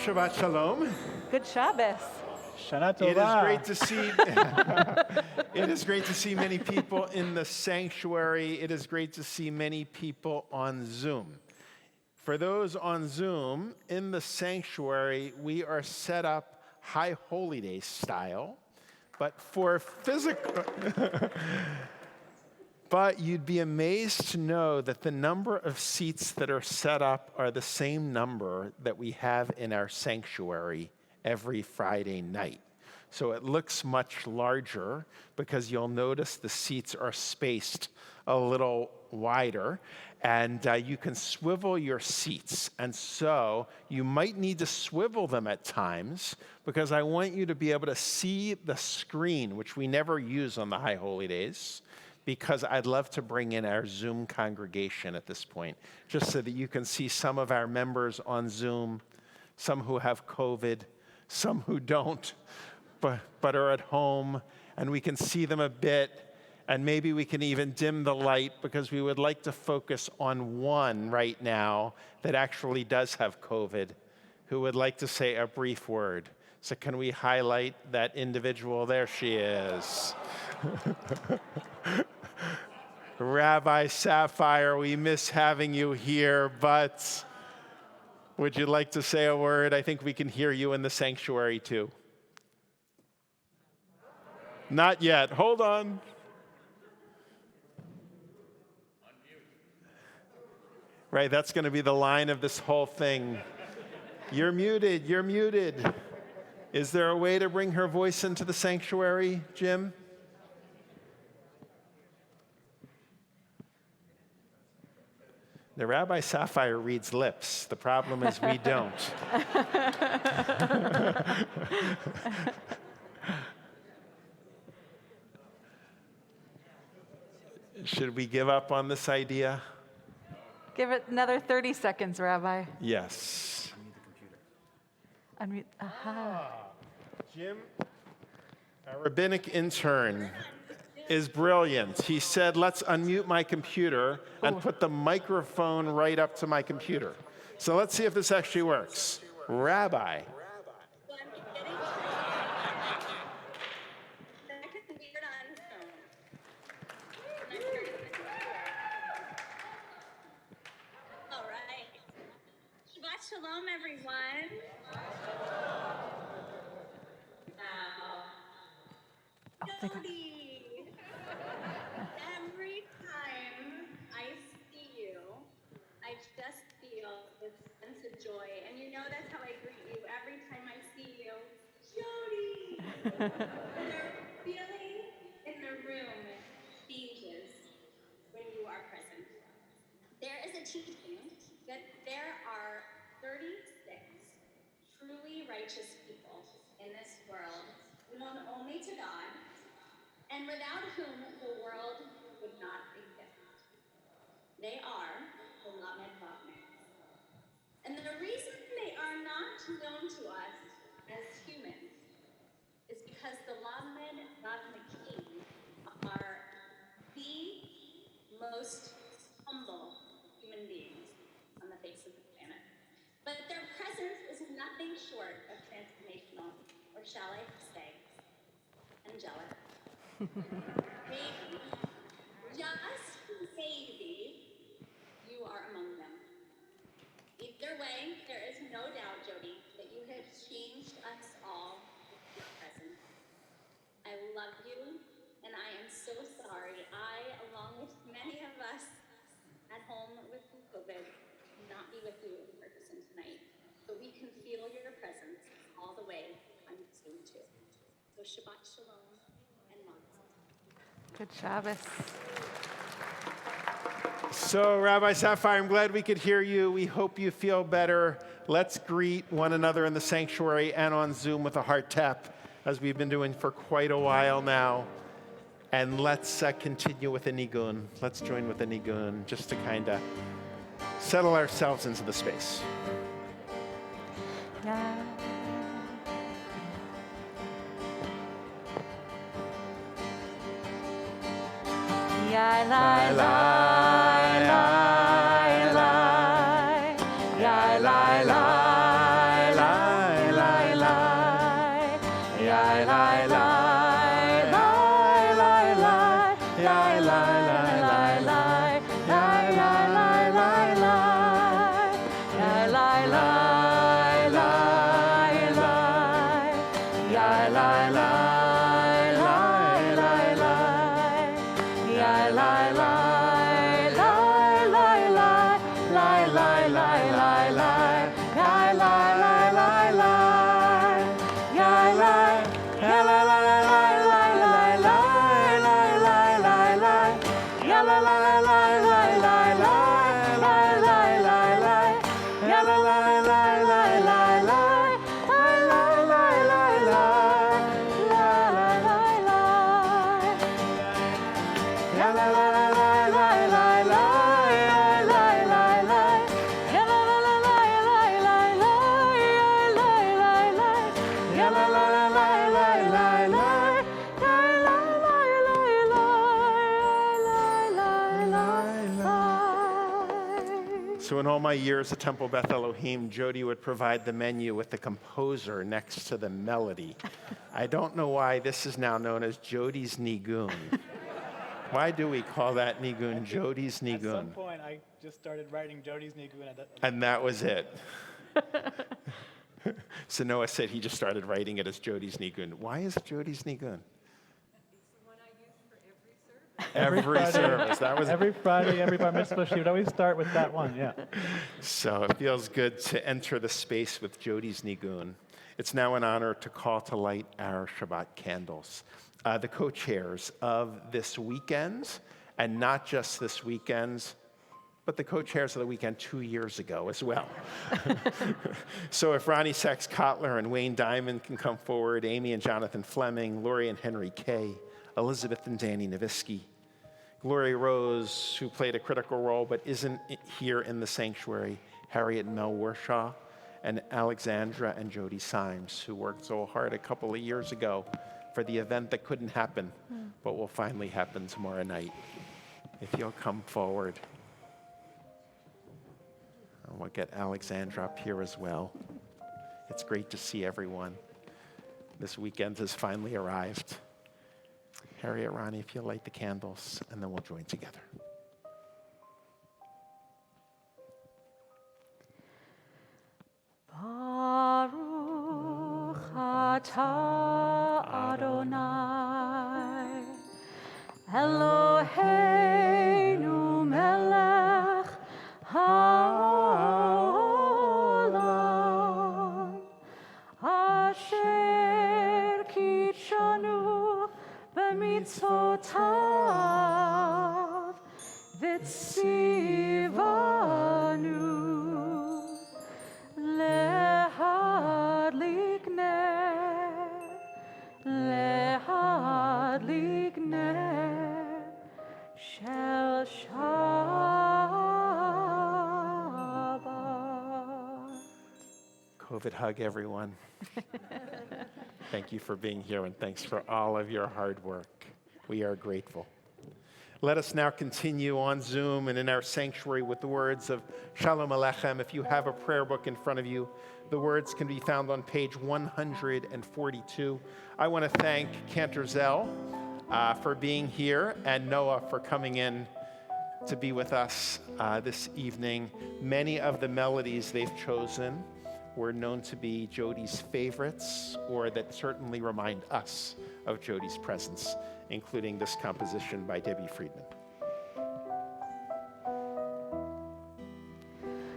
Shabbat Shalom. Good Shabbos. Shana Tova. It is great to see. It is great to see many people in the sanctuary. It is great to see many people on Zoom. For those on Zoom, in the sanctuary, we are set up High Holy Day style, but for physical. But you'd be amazed to know that the number of seats that are set up are the same number that we have in our sanctuary every Friday night. So it looks much larger because you'll notice the seats are spaced a little wider, and you can swivel your seats. And so you might need to swivel them at times because I want you to be able to see the screen, which we never use on the High Holy Days, because I'd love to bring in our Zoom congregation at this point, just so that you can see some of our members on Zoom, some who have COVID, some who don't, but are at home, and we can see them a bit, and maybe we can even dim the light because we would like to focus on one right now that actually does have COVID, who would like to say a brief word. So can we highlight that individual? There she is. Rabbi Sapphire, we miss having you here, but would you like to say a word? I think we can hear you in the sanctuary too. Not yet. Hold on. Right, that's going to be the line of this whole thing. You're muted, you're muted. Is there a way to bring her voice into the sanctuary, Jim? The Rabbi Sapphire reads lips. The problem is we don't. Should we give up on this idea? Give it another 30 seconds, Rabbi. Yes. Unmute. Aha. Jim, our rabbinic intern, is brilliant. He said, let's unmute my computer and put the microphone right up to my computer. So let's see if this actually works. Rabbi. All right. Shabbat shalom, everyone. Jody. Every time I see you, I just feel this sense of joy. And you know that's how I greet you. Every time I see you, Jody. The feeling in the room changes when you are present. There is a teaching that there are 36 truly righteous people in this world, known only to God, and without whom the world would not exist. They are the Lamed Vav. And the reason they are not known to us as humans is because the Lamed Vav are the most humble human beings on the face of the planet. But their presence is nothing short of transformational, or shall I say, angelic. Maybe, just maybe, you are among them. Either way, there is no doubt, Jody, that you have changed us all with your presence. I love you, and I am so sorry. I, along with many of us at home with COVID, cannot be with you in person tonight, but we can feel your presence all the way on Zoom too. So Shabbat Shalom and Matzah. Good Shabbos. So, Rabbi Sapphire, I'm glad we could hear you. We hope you feel better. Let's greet one another in the sanctuary and on Zoom with a heart tap, as we've been doing for quite a while now. And let's continue with a nigun. Let's join with a nigun just to kind of settle ourselves into the space. Yeah. Ya la la la la, ya la la la la la, ya la la la la la, ya la la la la, ya la la la la, ya la la la la, ya la la. So in all my years at Temple Beth Elohim, Jody would provide the menu with the composer next to the melody. I don't know why this is now known as Jody's Nigun. Why do we call that Nigun Jody's Nigun? At some point, I just started writing Jody's Nigun. And that was it. So Noah said he just started writing it as Jody's Nigun. Why is it Jody's Nigun? Every service. That was every Friday, every bar mitzvah, she would always start with that one, yeah. So it feels good to enter the space with Jody's Nigun. It's now an honor to call to light our Shabbat candles. The co-chairs of this weekend, and not just this weekend, but the co-chairs of the weekend 2 years ago as well. So if Ronnie Sachs-Kotler and Wayne Diamond can come forward, Amy and Jonathan Fleming, Lori and Henry Kay, Elizabeth and Danny Novisky, Gloria Rose, who played a critical role but isn't here in the sanctuary, Harriet and Mel Warshaw, and Alexandra and Jody Symes, who worked so hard a couple of years ago for the event that couldn't happen, but will finally happen tomorrow night. If you'll come forward. And we'll get Alexandra up here as well. It's great to see everyone. This weekend has finally arrived. Harriet, Ronnie, if you'll light the candles, and then we'll join together. Baruch atah Adonai Eloheinu melech haolam asher kitshanu b'mitzvotav v'tzivanu Lehadlik ner shel Shabbat. COVID hug, everyone. Thank you for being here, and thanks for all of your hard work. We are grateful. Let us now continue on Zoom and in our sanctuary with the words of Shalom Aleichem. If you have a prayer book in front of you, the words can be found on page 142. I want to thank Cantor for being here and Noah for coming in to be with us this evening. Many of the melodies they've chosen were known to be Jody's favorites, or that certainly remind us of Jody's presence, including this composition by Debbie Friedman.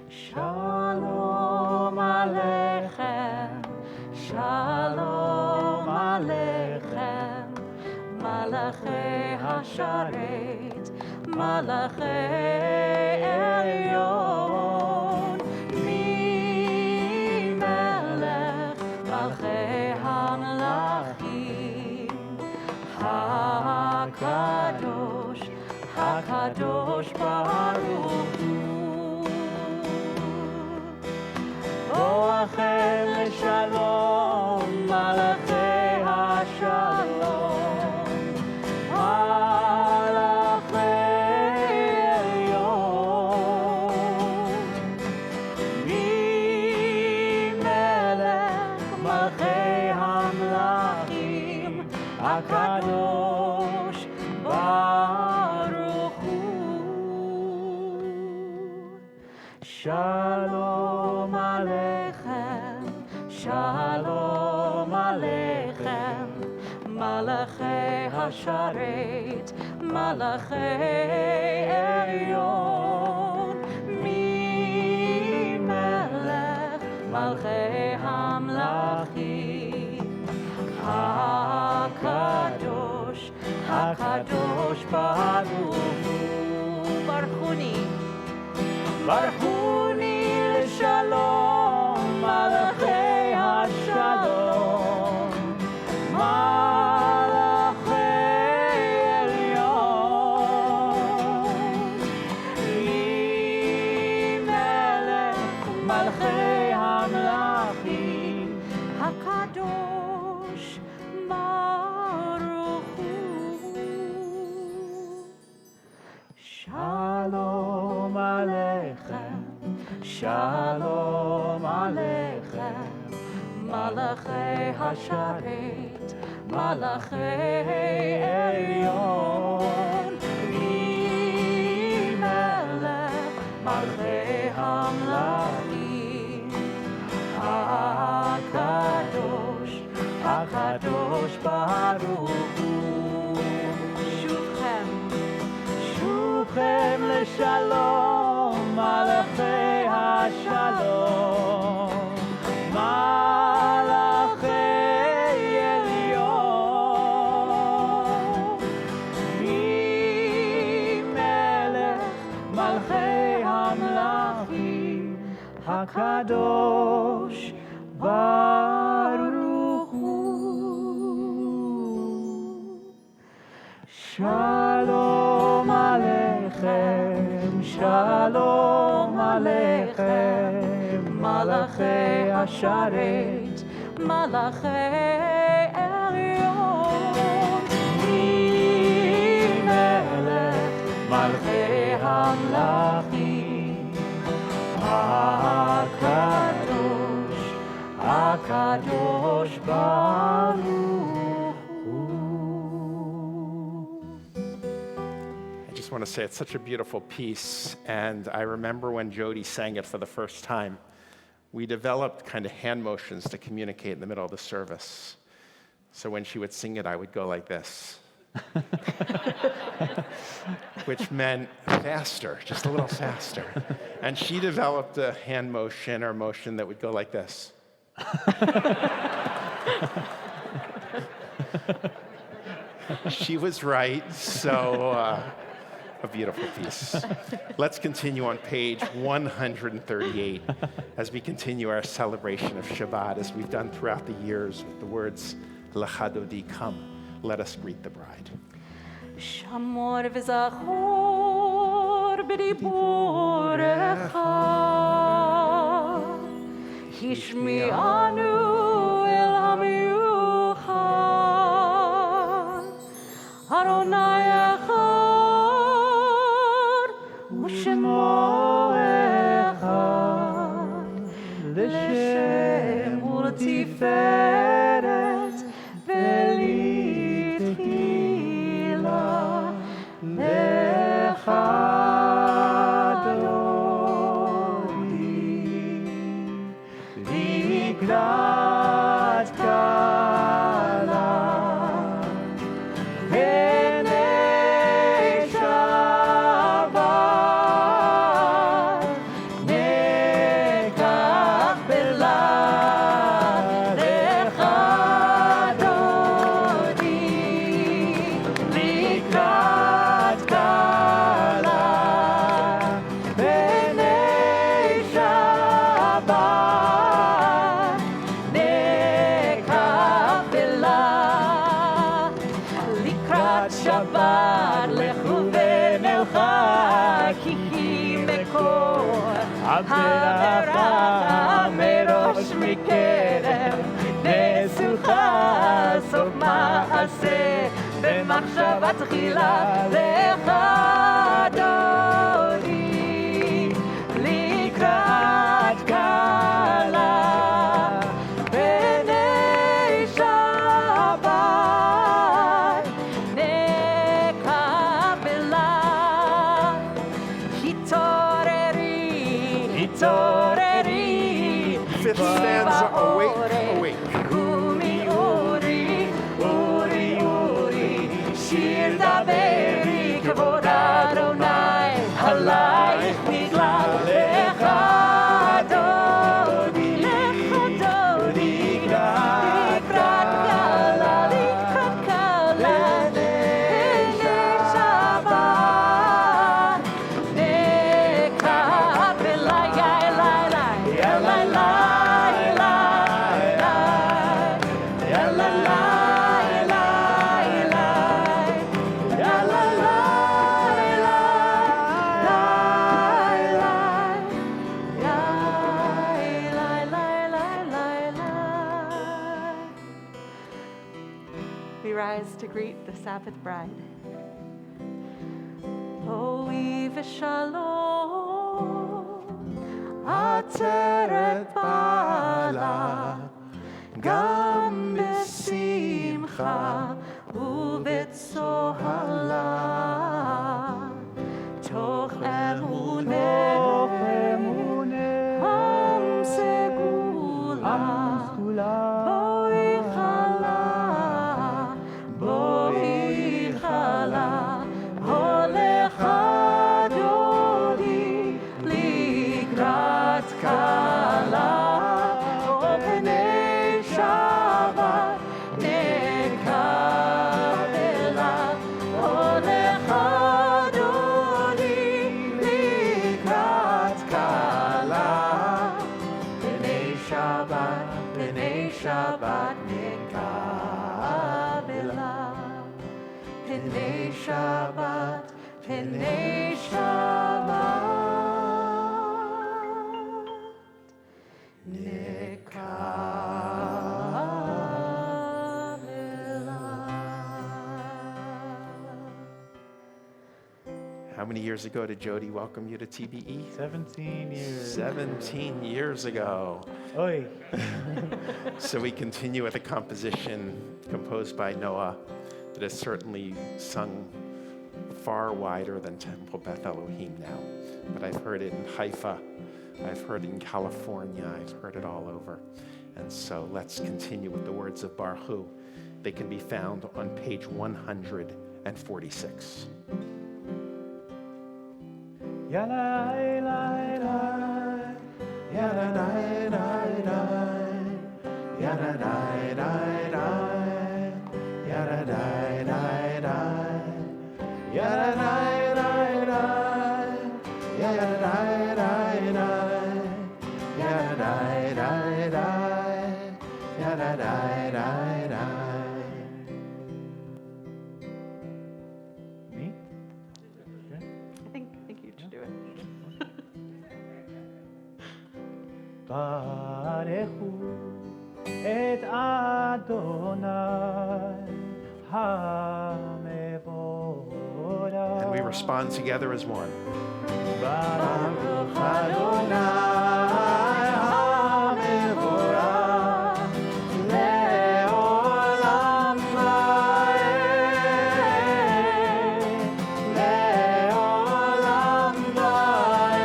Shalom Aleichem, Shalom Aleichem, Malachei Hasharet, Malachei Elyon, Mi Melech, Malchei Hamlachim, HaKadosh, HaKadosh Baruch Hu. Boachem leshalom, malachei hashalom, malachei elyon, mi-melech malchei hamlachim, HaKadosh Baruch Hu. Shalom Aleichem, Shalom Aleichem, Malachei Hasharet, Malachei Elyon, Mi-melech Malchei Hamlachim, HaKadosh, HaKadosh Baruch Hu. Barchuni, Barchuni l'shalom, malachei hashalom, malachei elyon, mi-melech malchei hamlachim, HaKadosh Baruch Hu. Shalom Aleichem, Shalom Aleichem, Malachei Hasharet, Malachei Elyon, Mi-melech Malchei Hamlachim, HaKadosh, HaKadosh Baruch Hu. Shuvchem, Shuvchem leshalom, malachei hashalom, malachei elyon, mi-melech malchei hamlachim, HaKadosh Baruch Hu. Shalom Aleichem, Shalom Aleichem, Malachei מלאכי השרת, מלאכי עליון. מי מלך מלכי המלכים, הקדוש, הקדוש ברוך הוא. I just want to say it's such a beautiful piece, and I remember when Jody sang it for the first time, we developed kind of hand motions to communicate in the middle of the service. So when she would sing it, I would go like this, which meant faster, just a little faster. And she developed a hand motion or motion that would go like this. She was right, so a beautiful piece. Let's continue on page 138 as we continue our celebration of Shabbat, as we've done throughout the years with the words, L'chadodi, come, let us greet the bride. שמור וזכור בדיבורך, השמיענו אל המיוחד, אדוני אחד ושמו אחד, לשם ולתפארת ולתהילה לך אדוני, לקראת כלה בני שבת, נקח בלע לך אדוני, לקראת כלה בני שבת, נקח בלע לקראת שבת, לכו ונלכה, כי היא מקור הברכה, מראש מקרב נסוכה, סוף מעשה במחשבה תחילה, לך אדוני, לקראת כלה בני שבת, נקבלה. התעוררי, התעוררי, Fifth stanza, awake, awake. קומי אורי, אורי, אורי, שיר דברי, כבוד אדוני, עלייך נגלה, לך אדוני, לך אדוני, לקראת כלה, לקראת כלה, בני שבת, נקבלה, יא לילה, יא לילה, יא לילה, we rise to greet the Sabbath bride. Boi v'shalom, עצרת בעלה, גם בשמחה ובצוהלה, תוך אמונה, עם סגולה, בואי חלה, בואי חלה, הולך אדוני לקראת כלה, ובני שבת נקבלה, הולך אדוני לקראת כלה, בני שבת, בני שבת נקבלה, בני שבת, בני שבת How many years ago did Jody welcome you to TBE? 17 years. 17 years ago. Oi. So we continue with a composition composed by Noah that is certainly sung far wider than Temple Beth Elohim now. But I've heard it in Haifa, I've heard it in California, I've heard it all over. And so let's continue with the words of Baruch Hu. They can be found on page 146. Yada, yada, yada, yada, Me? I think you should do it. Barechu et Adonai HaMevorach. And we respond together as one. Baruch Adonai HaMevorach Le'olam Va'ed Le'olam Va'ed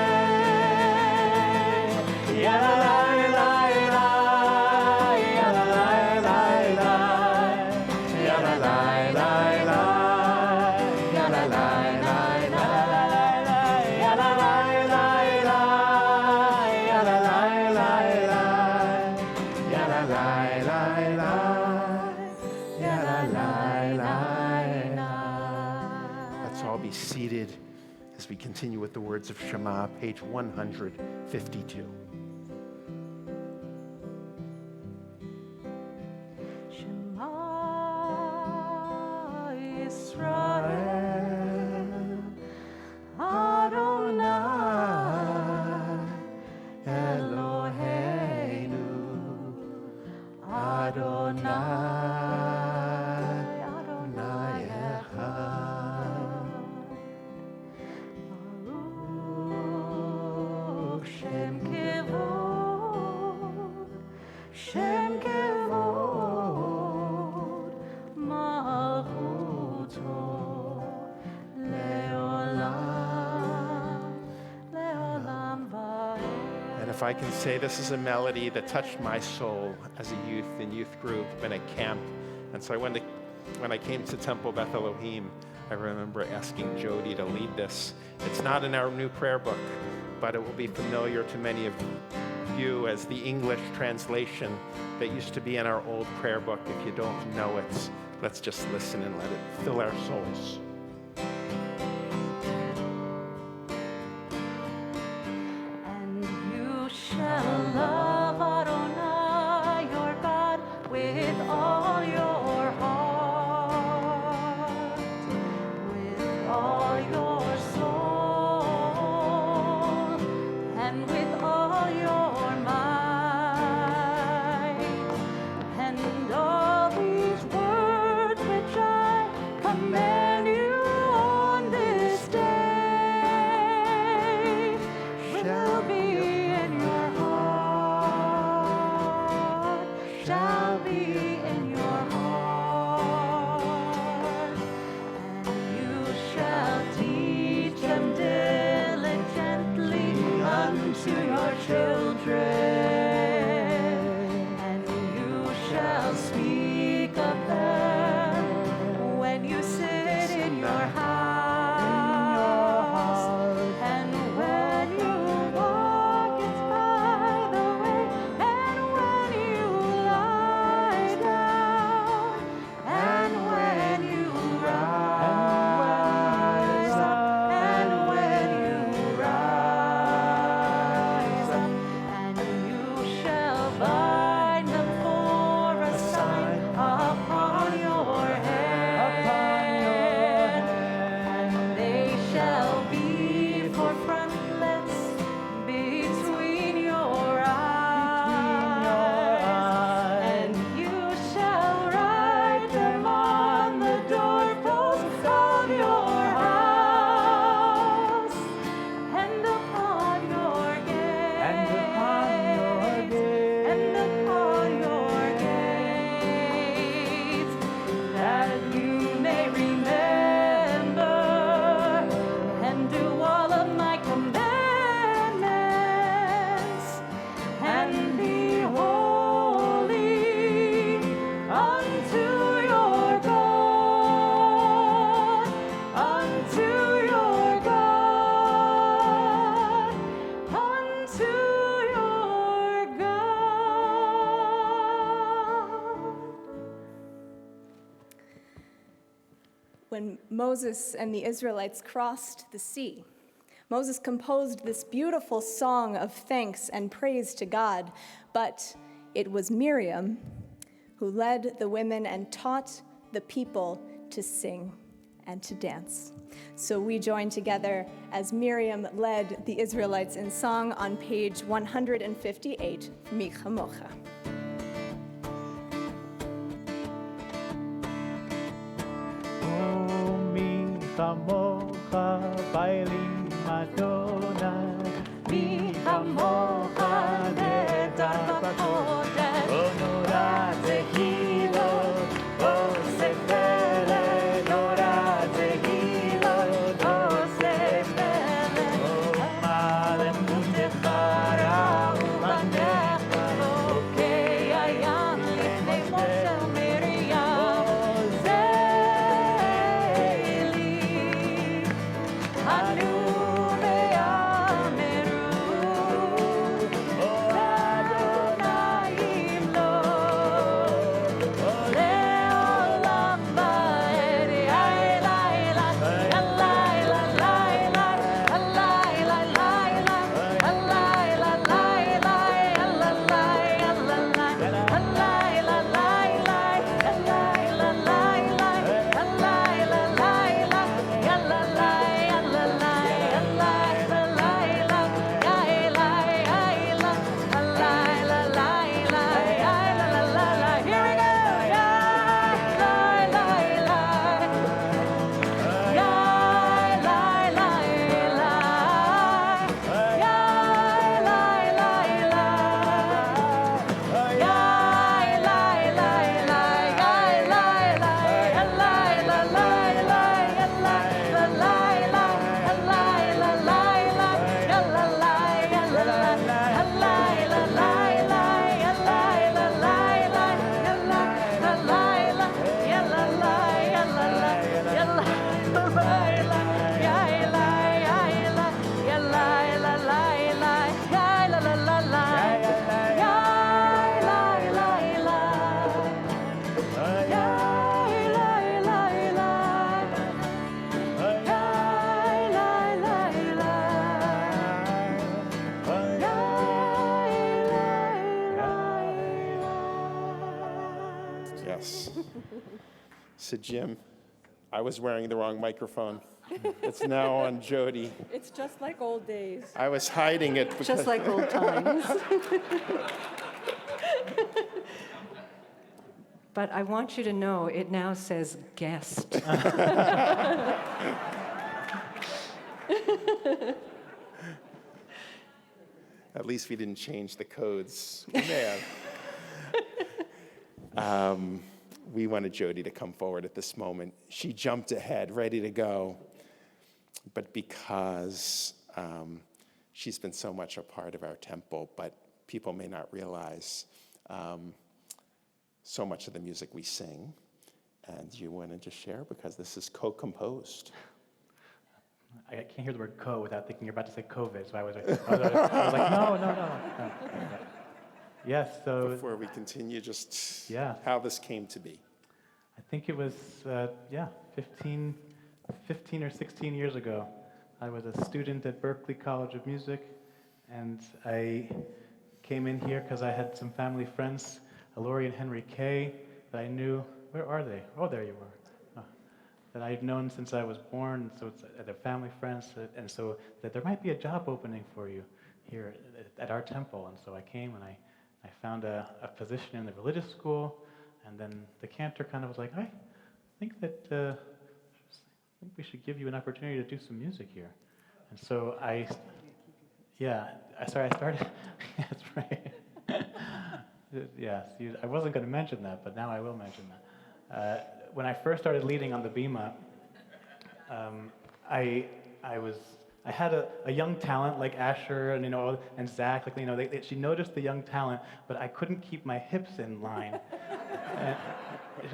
Yalai lai lai Yalai lai lai Yalai lai lai Yalai lai Let's all be seated as we continue with the words of Shema, page 152. Shema Yisrael Adonai Eloheinu Adonai Adonai Echad Baruch Shem Kevod Shem Kevod Malchuto Leolam Leolam Va'ed. And if I can say, this is a melody that touched my soul as a youth in youth group and at camp. And so when I came to Temple Beth Elohim, I remember asking Jody to lead this. It's not in our new prayer book, but it will be familiar to many of you as the English translation that used to be in our old prayer book. If you don't know it, let's just listen and let it fill our souls. And you shall love Adonai your God with all your heart, with all your soul, and with all your might. And all these words which I command you on this day shall be in your heart, shall be in your heart, and you shall teach them diligently unto your children. when Moses and the Israelites crossed the sea. Moses composed this beautiful song of thanks and praise to God, but it was Miriam who led the women and taught the people to sing and to dance. So we join together as Miriam led the Israelites in song on page 158, Mi Chamocha. Mi chamocha bailim Adonai, mi chamocha nehtar b'kodesh, o nora tehilot, o seferet, nora tehilot, o seferet, o malem utechara ubanecha, Okay, ayam lifnei Moshe Miriam. Yes. So Jim, I was wearing the wrong microphone. It's now on Jody. It's just like old days. I was hiding it because Just like old times. But I want you to know it now says guest. at least we didn't change the codes. Man. We wanted Jody to come forward at this moment. She jumped ahead, ready to go. But because she's been so much a part of our temple, but people may not realize so much of the music we sing. And you wanted to share because this is co-composed. I can't hear the word co without thinking you're about to say COVID, so I was like, no. Yes, so... Before we continue, just Yeah. how this came to be. I think it was, 15 or 16 years ago. I was a student at Berklee College of Music, and I came in here because I had some family friends, Lori and Henry Kay, that I knew. Where are they? Oh, there you are. That I'd known since I was born, so it's they're family friends, and so that there might be a job opening for you here at our temple. And so I came and I found a position in the religious school, and then the Cantor kind of was like, I think we should give you an opportunity to do some music here. And so I started, that's right. Yes, I wasn't going to mention that, but now I will mention that. When I first started leading on the Bima, I had a young talent like Asher and Zach, she noticed the young talent, but I couldn't keep my hips in line.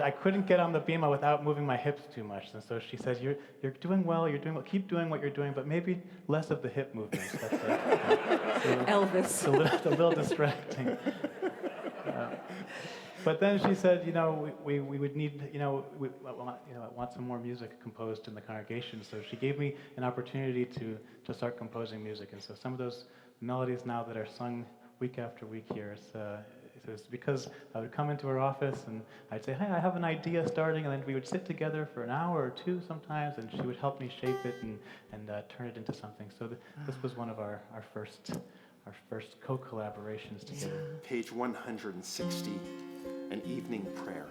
I couldn't get on the bima without moving my hips too much, and so she says, "You're doing well. Keep doing what you're doing, but maybe less of the hip movements." That's Elvis. It's a little distracting. But then she said, we would need, I want some more music composed in the congregation. So she gave me an opportunity to start composing music. And so some of those melodies now that are sung week after week here, it was because I would come into her office and I'd say, hey, I have an idea starting, and then we would sit together for an hour or two sometimes, and she would help me shape it and turn it into something. So this was one of our first co-collaborations together. Page 160, an evening prayer.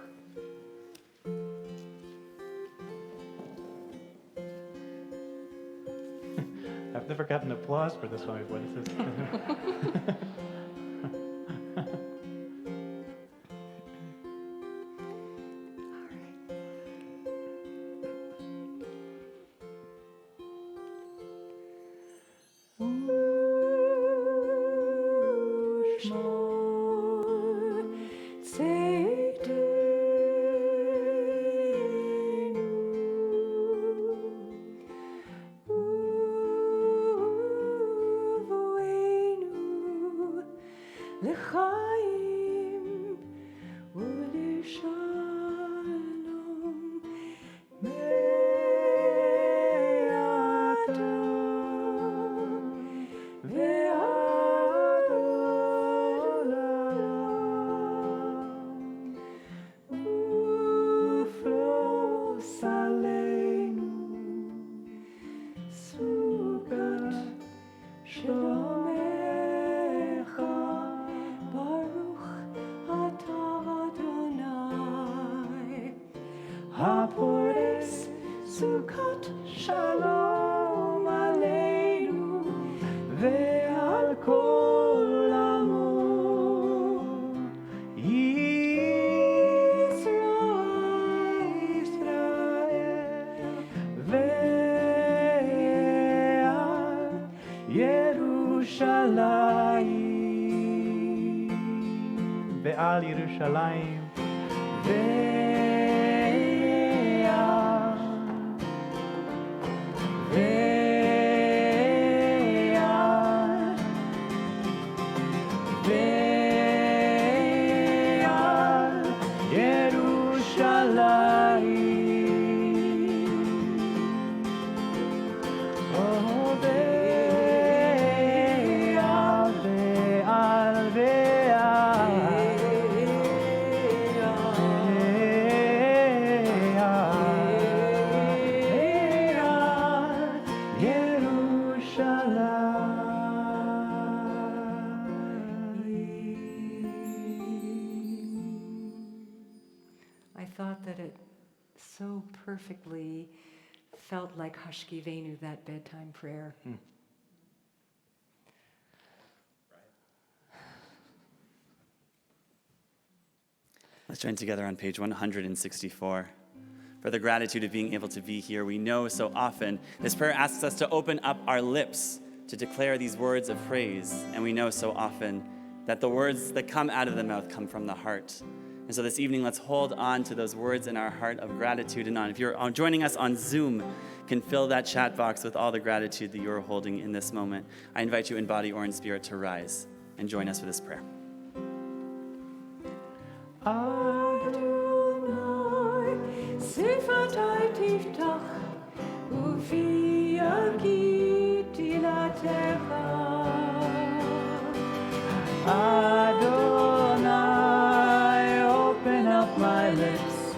I've never gotten applause for this one before. This is ועל ירושלים perfectly felt like Hashkivenu, that bedtime prayer. Let's join together on page 164. For the gratitude of being able to be here, we know so often this prayer asks us to open up our lips to declare these words of praise, and we know so often that the words that come out of the mouth come from the heart. And so this evening, let's hold on to those words in our heart of gratitude and on. If you're joining us on Zoom, you can fill that chat box with all the gratitude that you're holding in this moment. I invite you in body or in spirit to rise and join us for this prayer. My lips,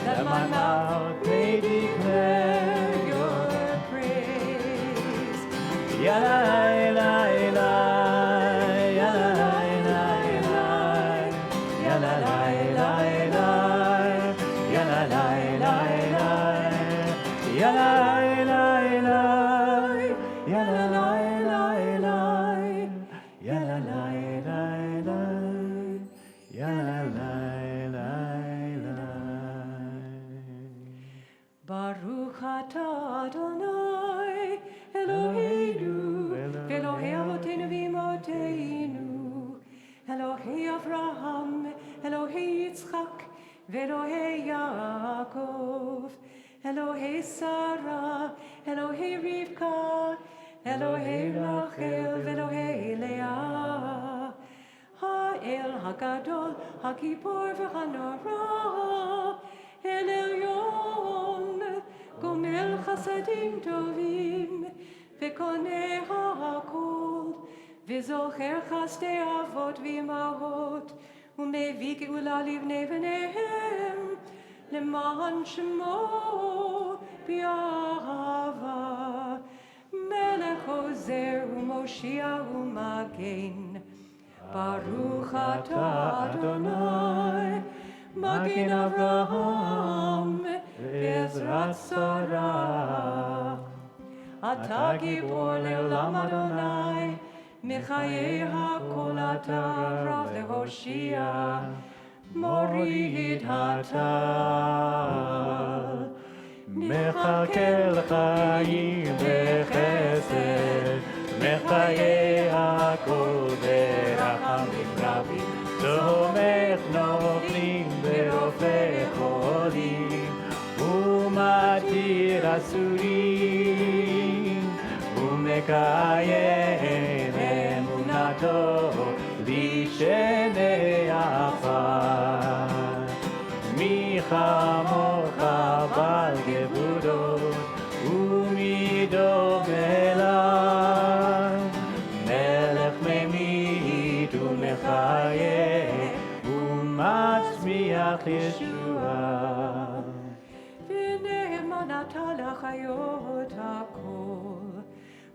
that my mouth may declare your praise. Ya la la la, ya la la la, ya la la la, ya la la la, ya la la la, ya la la la, ya la la la, ya la la. Baruch atah Adonai Eloheinu, Elohei Avotenu v'Imoteinu, Elohei Avraham, Elohei Yitzchak, v'Elohei Yaakov, Elohei Sarah, Elohei Rivka, Elohei Rachel, v'Elohei Leah, האל הגדול, הגיבור והנורא, אל עליון, גומל חסדים טובים, וקונה הכל, וזוכר חסדי אבות ואמהות, ומביא גאולה לבני בניהם, למען שמו באהבה. מלך עוזר ומושיע ומגן, ברוך אתה אדוני, מגן אברהם בעזרת שרה. אתה גיבור לעולם אדוני, מחיי הכל אתה רב להושיע, מוריד הטל. מחכה לחיים וחסד, מחיי הכל ברחמים רבים, תומך נופלים ורופא חולים, ומתיר אסורים, ומקיים אמונתו לשני עפר. מי כמוך בעל גבורות ומידות אליו, מלך ממית ומחיה ומצמיח ישועה. ונאמן אתה לחיות הכל,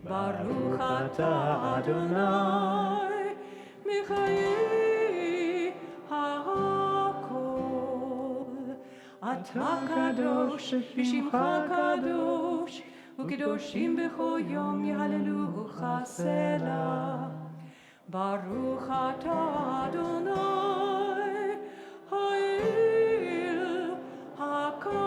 ברוך אתה אדוני, מחיי הכל. אתה קדוש ושמך קדוש, וקדושים בכל יום יהללוך סלה. ברוך אתה אדוני, האל הקדוש.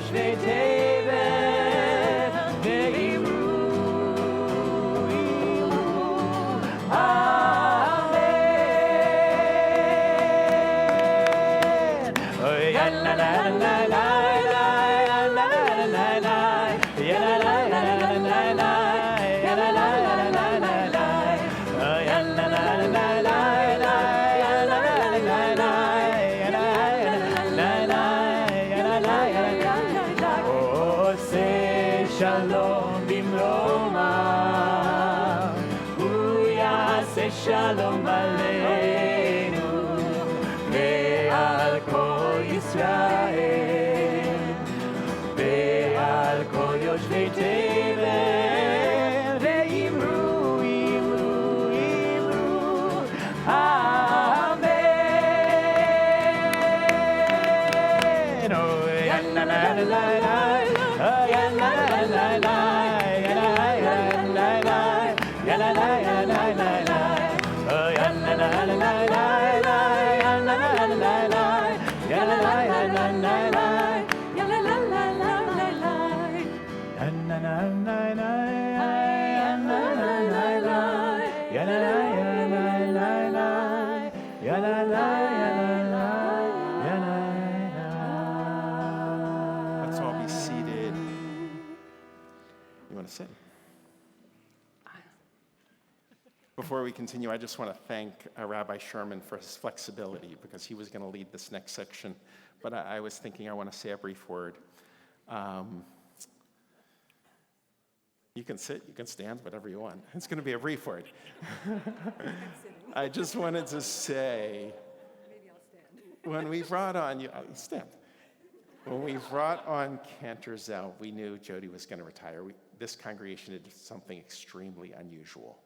יושבי תבל, ואמרו, אמן. אוי, לה לה לה לה לה לה, לה לה לה לה לה, לה לה לה לה לה, לה לה לה לה לה לה, אוי, לה לה לה לה לה לה, לה לה לה לה לה. שלום במרומה, הוא יעשה שלום עלינו ועל כל ישראל ועל כל יושבי תבל, ואמרו, אמרו, אמרו, אמן. אוי, לה לה לה לה לה, Let's all be seated. You want to sit? Before we continue, I just want to thank Rabbi Sherman for his flexibility, because he was going to lead this next section. But I was thinking I want to say a brief word. You can sit, you can stand, whatever you want. It's going to be a brief word. I just wanted to say, maybe I'll stand. When we brought on stand. When we brought on Cantor, we knew Jody was going to retire. This congregation did something extremely unusual.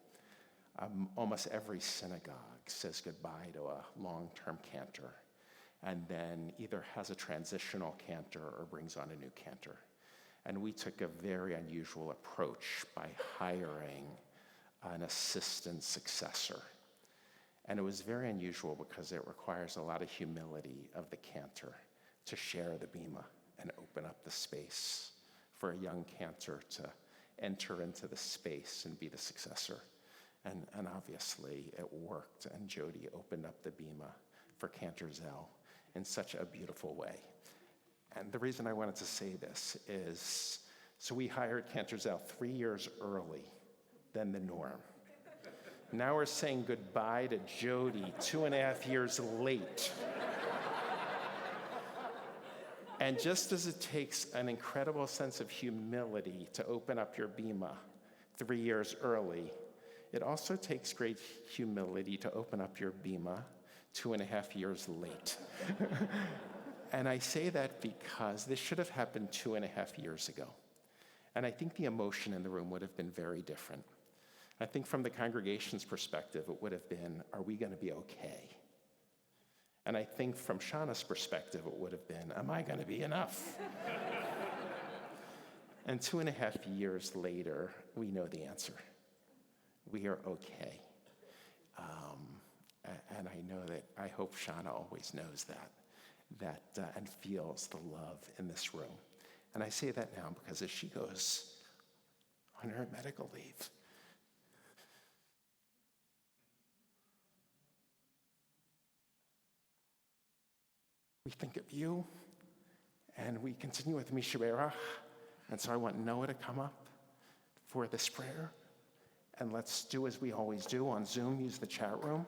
Almost every synagogue says goodbye to a long-term cantor, and then either has a transitional cantor or brings on a new cantor. And we took a very unusual approach by hiring an assistant successor. And it was very unusual because it requires a lot of humility of the cantor to share the bima and open up the space for a young cantor to enter into the space and be the successor. And obviously it worked, and Jody opened up the bima for Cantor in such a beautiful way. And the reason I wanted to say this is, so we hired Cantor 3 years early than the norm. Now we're saying goodbye to Jody 2.5 years late. And just as it takes an incredible sense of humility to open up your bima 3 years early, it also takes great humility to open up your bima 2.5 years late. And I say that because this should have happened 2.5 years ago. And I think the emotion in the room would have been very different. I think from the congregation's perspective, it would have been, are we going to be okay? And I think from Shauna's perspective, it would have been, am I going to be enough? And 2.5 years later, we know the answer. We are okay. And I know that, I hope Shauna always knows that and feels the love in this room. And I say that now because as she goes on her medical leave, we think of you, and we continue with Misha Berach. And so I want Noah to come up for this prayer. And let's do as we always do on Zoom, use the chat room,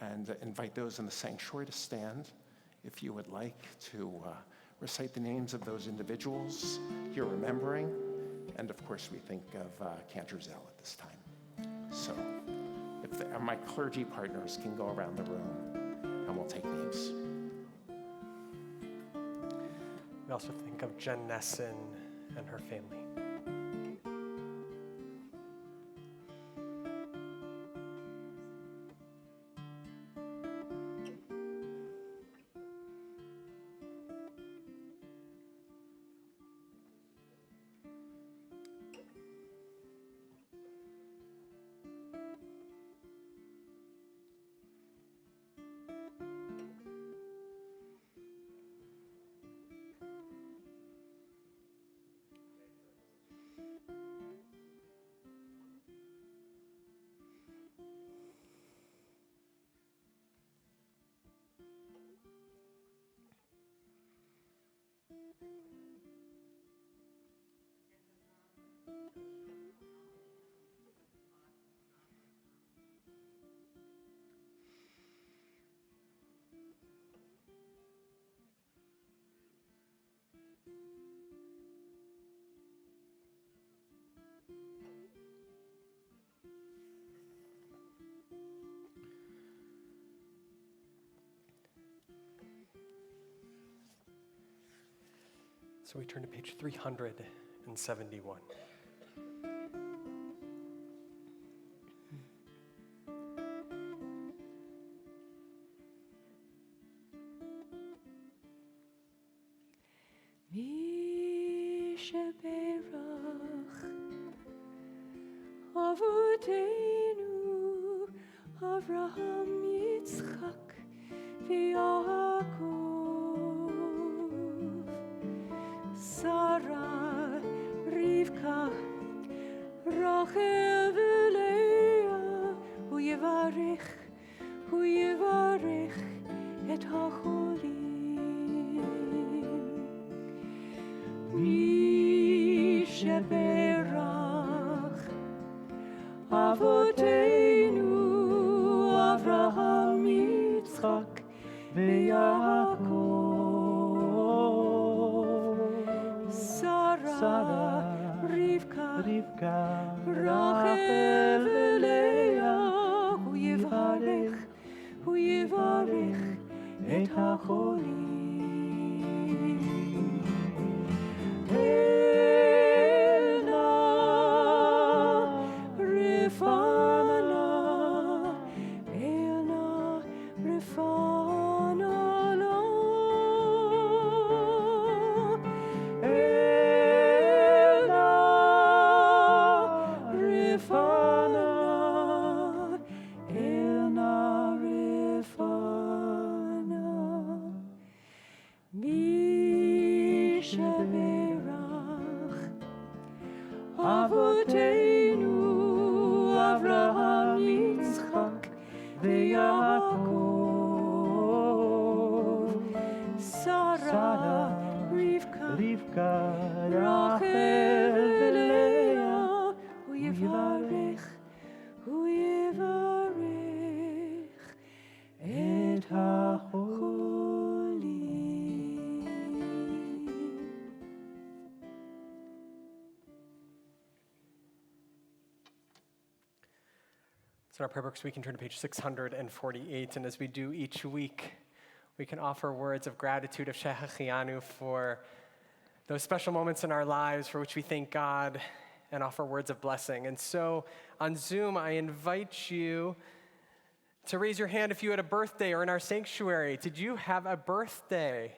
and invite those in the sanctuary to stand if you would like to recite the names of those individuals you're remembering. And of course, we think of Cantor at this time. So if my clergy partners can go around the room, and we'll take names. We also think of Jen Nesson and her family. So we turn to page 371. Mi sheberach Avotenu Avraham Yitzchak v'Yaakov Sarah, Rivka, Rachel v'Leah, hu yivarech et hacholim. Mi sheberach Avotenu Avraham Yitzchak v'Yaakov Sarah, Rivka, Rachel v'Leah, hu yivarech et hacholim. Elna refana, elna refana la. Avotenu Avraham Yitzchak v'Yaakov Sarah Rivka Rachel v'Leah hu yivarech et hacholim. So in our prayer books, we can turn to page 648, and as we do each week, we can offer words of gratitude of Shehachianu for those special moments in our lives for which we thank God and offer words of blessing. And so on Zoom, I invite you to raise your hand if you had a birthday, or in our sanctuary, did you have a birthday?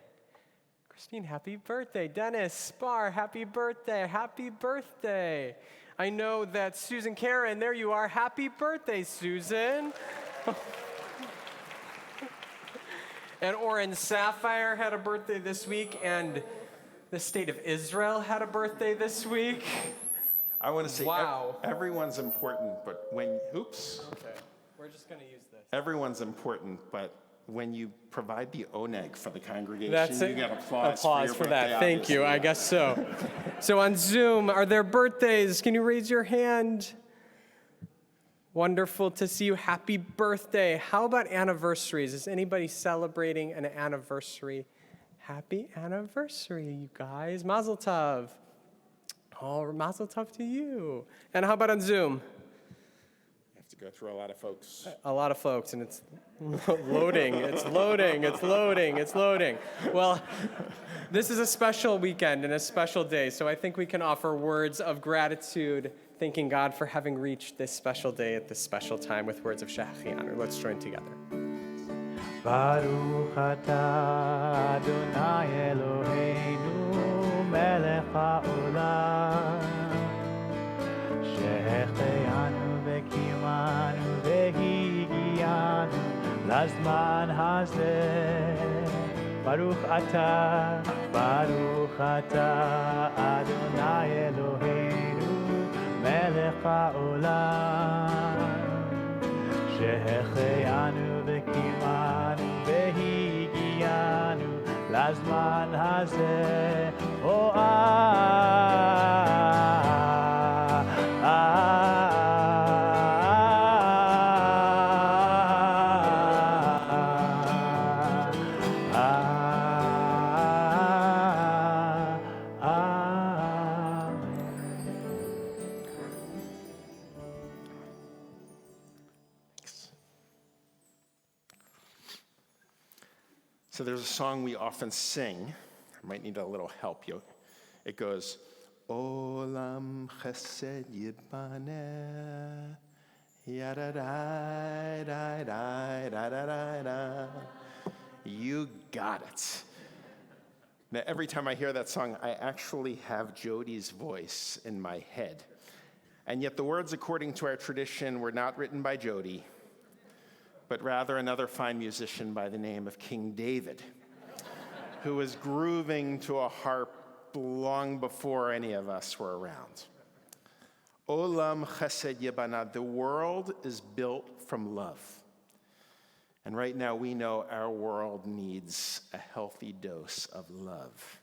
Christine, happy birthday. Dennis, Spar, happy birthday. Happy birthday. I know that Susan Karen, there you are. Happy birthday, Susan. And Oren Sapphire had a birthday this week, and the state of Israel had a birthday this week. I want to say Wow. Everyone's important, but when, oops. Okay, we're just going to use this. Everyone's important, but when you provide the oneg for the congregation, That's you it. get applause For that. birthday, Thank you. I guess so. So on Zoom, are there birthdays? Can you raise your hand? Wonderful to see you. Happy birthday. How about anniversaries? Is anybody celebrating an anniversary? Happy anniversary, you guys. Mazel tov. Oh, mazel tov to you. And how about on Zoom? I have to go through a lot of folks. A lot of folks, and it's loading, it's loading, it's loading, it's loading. Well, this is a special weekend and a special day, so I think we can offer words of gratitude, thanking God for having reached this special day at this special time with words of Shehachianu. Let's join together. Baruch atah Adonai Eloheinu melech haolam שהחיינו וקיימנו והגיענו לזמן הזה. ברוך אתה אדוני אלוהינו מלך העולם שהחיינו וקיימנו והגיענו הזמן הזה, או So there's a song we often sing. I might need a little help. It goes, Olam chesed yibaneh, yadadai, dai, dai, da, da, da, da. You got it. Now, every time I hear that song, I actually have Jody's voice in my head. And yet the words, according to our tradition, were not written by Jody, but rather another fine musician by the name of King David, who was grooving to a harp long before any of us were around. Olam chesed yibana, the world is built from love. And right now we know our world needs a healthy dose of love.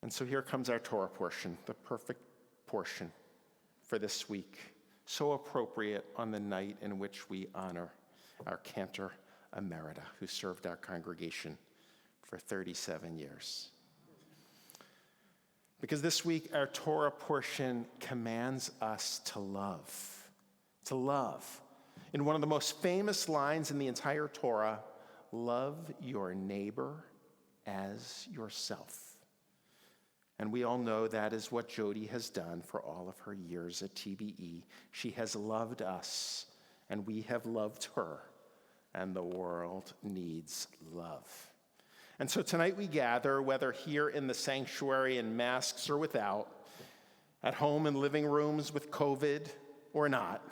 And so here comes our Torah portion, the perfect portion for this week. So appropriate on the night in which we honor our Cantor Emerita, who served our congregation for 37 years. Because this week, our Torah portion commands us to love. To love. In one of the most famous lines in the entire Torah, love your neighbor as yourself. And we all know that is what Jody has done for all of her years at TBE. She has loved us, and we have loved her, and the world needs love. And so tonight we gather, whether here in the sanctuary in masks or without, at home in living rooms with COVID or not,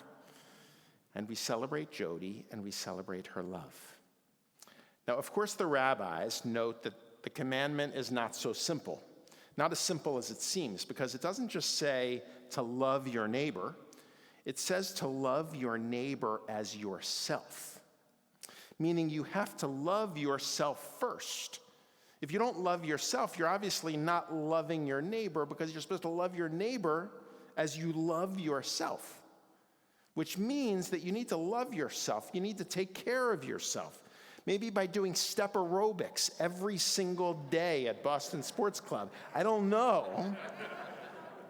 and we celebrate Jody and we celebrate her love. Now, of course, the rabbis note that the commandment is not so simple. Not as simple as it seems, because it doesn't just say to love your neighbor. It says to love your neighbor as yourself, meaning you have to love yourself first. If you don't love yourself, you're obviously not loving your neighbor, because you're supposed to love your neighbor as you love yourself, which means that you need to love yourself. You need to take care of yourself. Maybe by doing step aerobics every single day at Boston Sports Club. I don't know.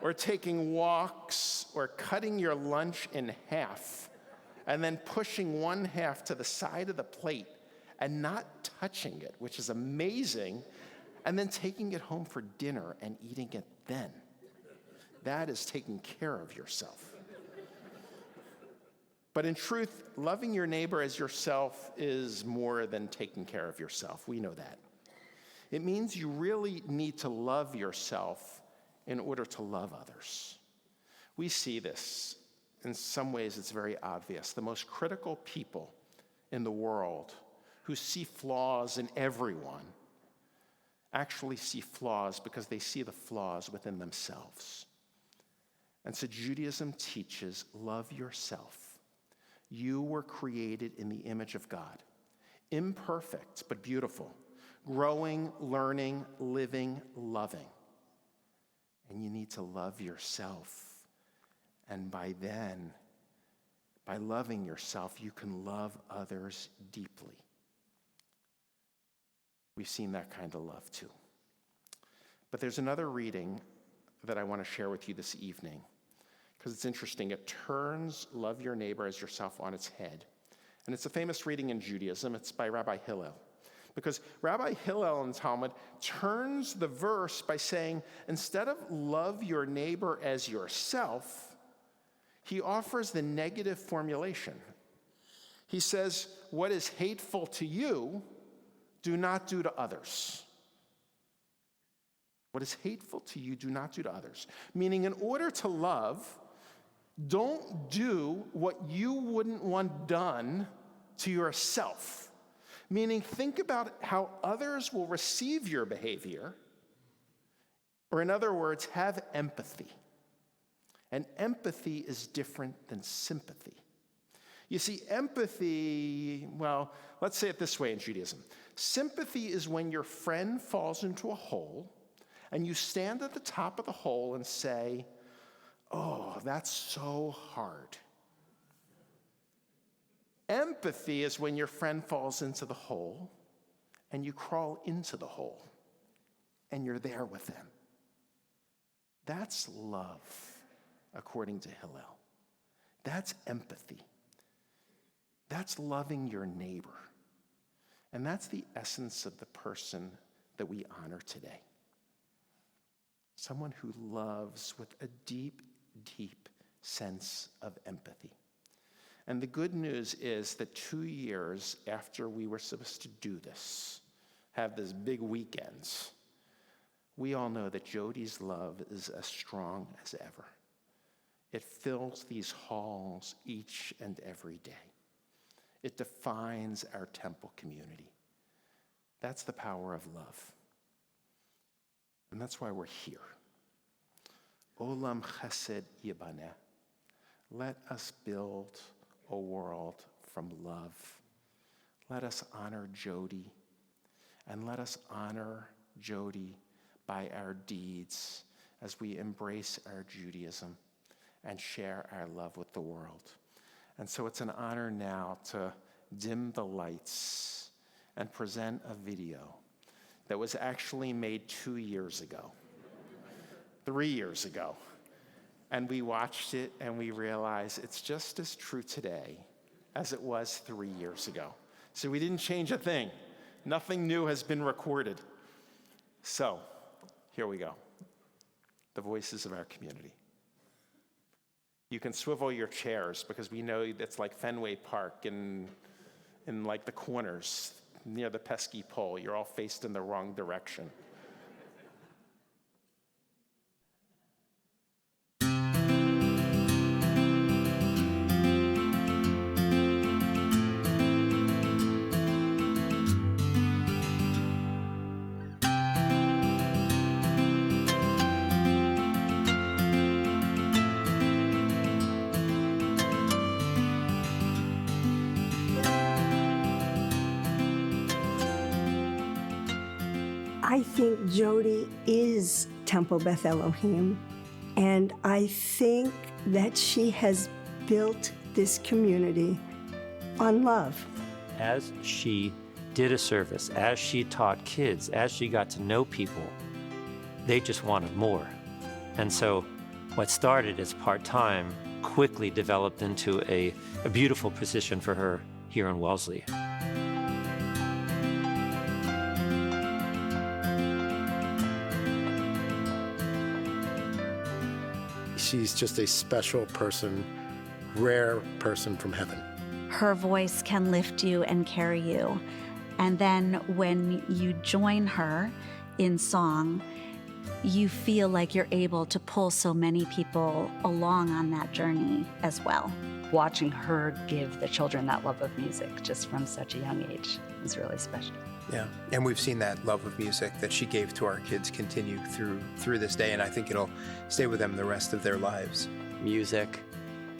Or taking walks, or cutting your lunch in half, and then pushing one half to the side of the plate and not touching it, which is amazing, and then taking it home for dinner and eating it then. That is taking care of yourself. But in truth, loving your neighbor as yourself is more than taking care of yourself. We know that. It means you really need to love yourself in order to love others. We see this. In some ways, it's very obvious. The most critical people in the world who see flaws in everyone actually see flaws because they see the flaws within themselves. And so Judaism teaches, love yourself. You were created in the image of God, imperfect but beautiful, growing, learning, living, loving. And you need to love yourself. And by loving yourself, you can love others deeply. We've seen that kind of love too. But there's another reading that I want to share with you this evening, because it's interesting. It turns love your neighbor as yourself on its head. And it's a famous reading in Judaism. It's by Rabbi Hillel. Because Rabbi Hillel in Talmud turns the verse by saying, instead of love your neighbor as yourself, he offers the negative formulation. He says, what is hateful to you, do not do to others. What is hateful to you, do not do to others. Meaning, in order to love, don't do what you wouldn't want done to yourself. Meaning, think about how others will receive your behavior, or in other words, have empathy. And empathy is different than sympathy. You see, empathy, well, let's say it this way in Judaism. Sympathy is when your friend falls into a hole and you stand at the top of the hole and say, "Oh, that's so hard." Empathy is when your friend falls into the hole and you crawl into the hole and you're there with them. That's love, according to Hillel. That's empathy. That's loving your neighbor. And that's the essence of the person that we honor today. Someone who loves with a deep, deep sense of empathy. And the good news is that 2 years after we were supposed to do this, have this big weekends, we all know that Jody's love is as strong as ever. It fills these halls each and every day. It defines our temple community. That's the power of love. And that's why we're here. Olam chesed yibaneh. Let us build a world from love. Let us honor Jody, and let us honor Jody by our deeds as we embrace our Judaism and share our love with the world. And so it's an honor now to dim the lights and present a video that was actually made 2 years ago, 3 years ago. And we watched it and we realized it's just as true today as it was 3 years ago. So we didn't change a thing. Nothing new has been recorded. So here we go. The voices of our community. You can swivel your chairs because we know it's like Fenway Park in like the corners near the pesky pole. You're all faced in the wrong direction. I think Jody is Temple Beth Elohim, and I think that she has built this community on love. As she did a service, as she taught kids, as she got to know people, they just wanted more. And so what started as part-time quickly developed into a beautiful position for her here in Wellesley. She's just a special person, rare person from heaven. Her voice can lift you and carry you. And then when you join her in song, you feel like you're able to pull so many people along on that journey as well. Watching her give the children that love of music just from such a young age is really special. Yeah, and we've seen that love of music that she gave to our kids continue through this day, and I think it'll stay with them the rest of their lives. Music,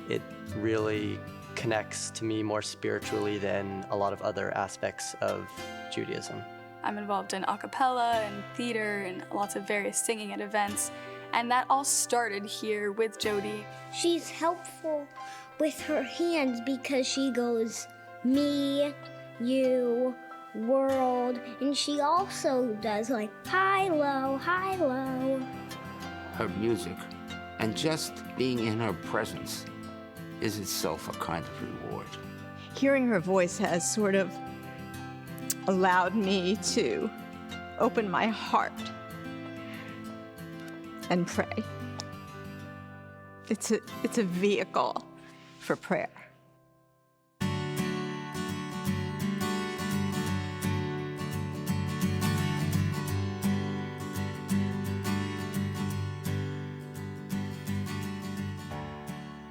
it really connects to me more spiritually than a lot of other aspects of Judaism. I'm involved in a cappella and theater and lots of various singing at events, and that all started here with Jody. She's helpful with her hands because she goes, me, you, world, and she also does like high, low, high, low. Her music and just being in her presence is itself a kind of reward. Hearing her voice has sort of allowed me to open my heart and pray. It's a vehicle for prayer.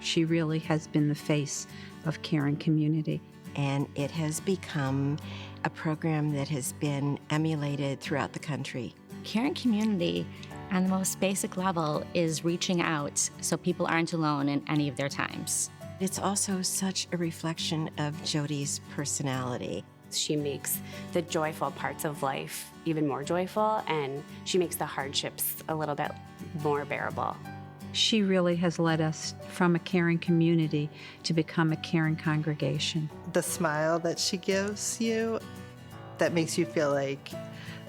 She really has been the face of Caring Community. And it has become a program that has been emulated throughout the country. Caring Community, on the most basic level, is reaching out so people aren't alone in any of their times. It's also such a reflection of Jody's personality. She makes the joyful parts of life even more joyful, and she makes the hardships a little bit more bearable. She really has led us from a caring community to become a caring congregation. The smile that she gives you, that makes you feel like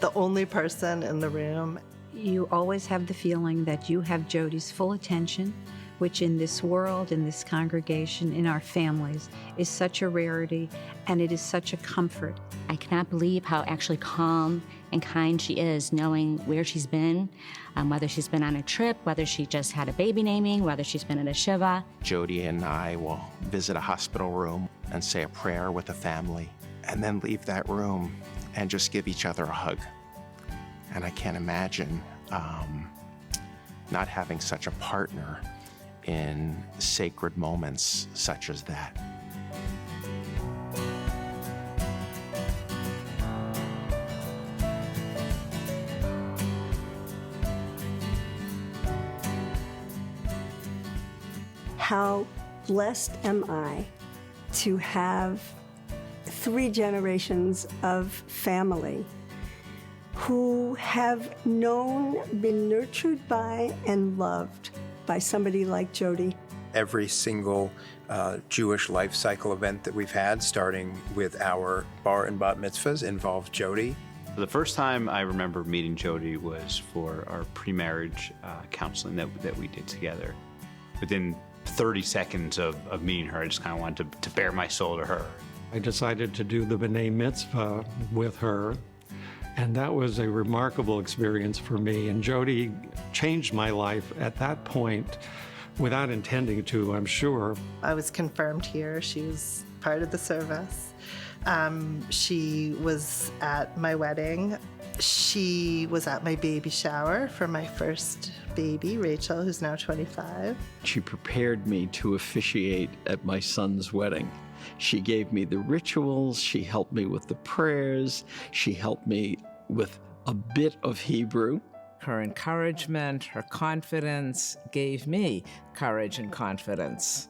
the only person in the room. You always have the feeling that you have Jody's full attention, which in this world, in this congregation, in our families, is such a rarity, and it is such a comfort. I cannot believe how actually calm and kind she is, knowing where she's been, whether she's been on a trip, whether she just had a baby naming, whether she's been at a Shiva. Jody and I will visit a hospital room and say a prayer with the family, and then leave that room and just give each other a hug. And I can't imagine not having such a partner in sacred moments such as that. How blessed am I to have 3 generations of family who have known, been nurtured by, and loved by somebody like Jody. Every single Jewish life cycle event that we've had, starting with our bar and bat mitzvahs, involved Jody. The first time I remember meeting Jody was for our pre-marriage counseling that we did together. Within 30 seconds of meeting her, I just kind of wanted to bare my soul to her. I decided to do the B'nai Mitzvah with her, and that was a remarkable experience for me. And Jody changed my life at that point without intending to, I'm sure. I was confirmed here. She was part of the service. She was at my wedding. She was at my baby shower for my first baby, Rachel, who's now 25. She prepared me to officiate at my son's wedding. She gave me the rituals, she helped me with the prayers, she helped me with a bit of Hebrew. Her encouragement, her confidence gave me courage and confidence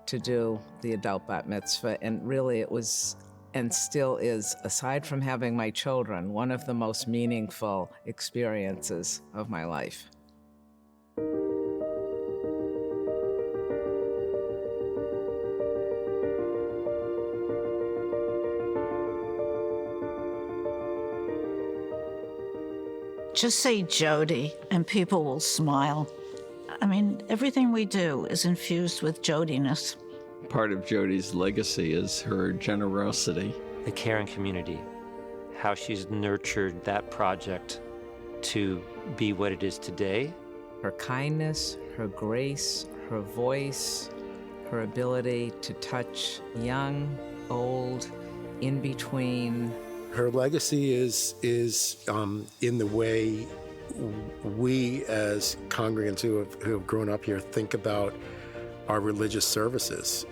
to do the adult bat mitzvah. And really it was, and still is, aside from having my children, one of the most meaningful experiences of my life. Just say Jody and people will smile. I mean, everything we do is infused with Jodiness. Part of Jody's legacy is her generosity. The caring community, how she's nurtured that project to be what it is today. Her kindness, her grace, her voice, her ability to touch young, old, in between. Her legacy is in the way we as congregants who have grown up here think about our religious services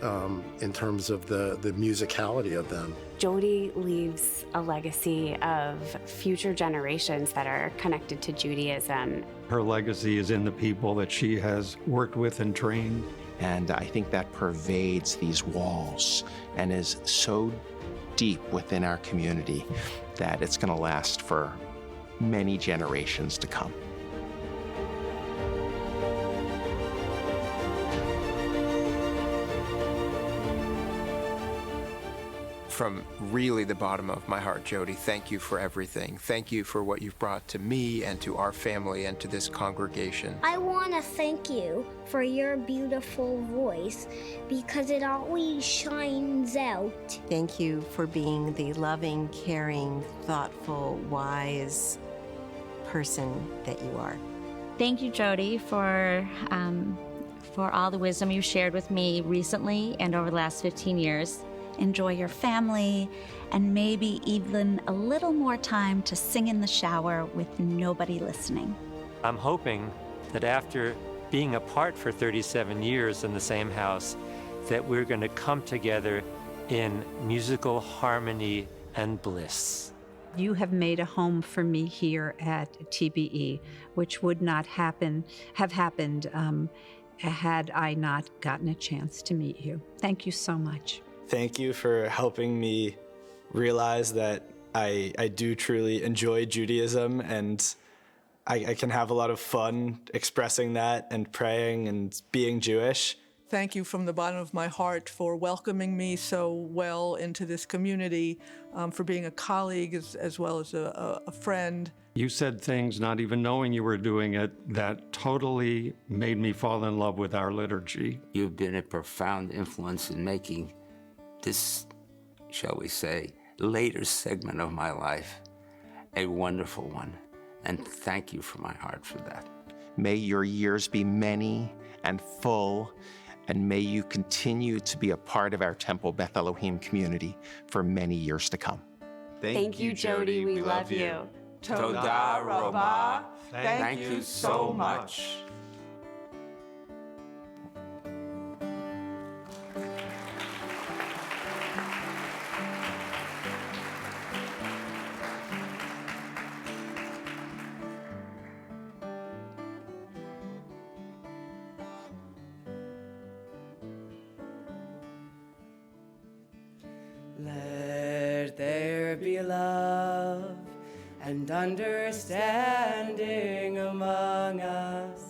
in terms of the musicality of them. Jody leaves a legacy of future generations that are connected to Judaism. Her legacy is in the people that she has worked with and trained. And I think that pervades these walls and is so deep within our community that it's going to last for many generations to come. From really the bottom of my heart, Jody, thank you for everything. Thank you for what you've brought to me and to our family and to this congregation. I want to thank you for your beautiful voice because it always shines out. Thank you for being the loving, caring, thoughtful, wise person that you are. Thank you, Jody, for all the wisdom you've shared with me recently and over the last 15 years. Enjoy your family, and maybe even a little more time to sing in the shower with nobody listening. I'm hoping that after being apart for 37 years in the same house, that we're going to come together in musical harmony and bliss. You have made a home for me here at TBE, which would not have happened had I not gotten a chance to meet you. Thank you so much. Thank you for helping me realize that I do truly enjoy Judaism, and I can have a lot of fun expressing that and praying and being Jewish. Thank you from the bottom of my heart for welcoming me so well into this community, for being a colleague as well as a friend. You said things, not even knowing you were doing it, that totally made me fall in love with our liturgy. You've been a profound influence in making this, shall we say, later segment of my life a wonderful one. And thank you from my heart for that. May your years be many and full, and may you continue to be a part of our Temple Beth Elohim community for many years to come. Thank you, Jody. We love you. Toda Rabah. Thank you so much. Let there be love and understanding among us.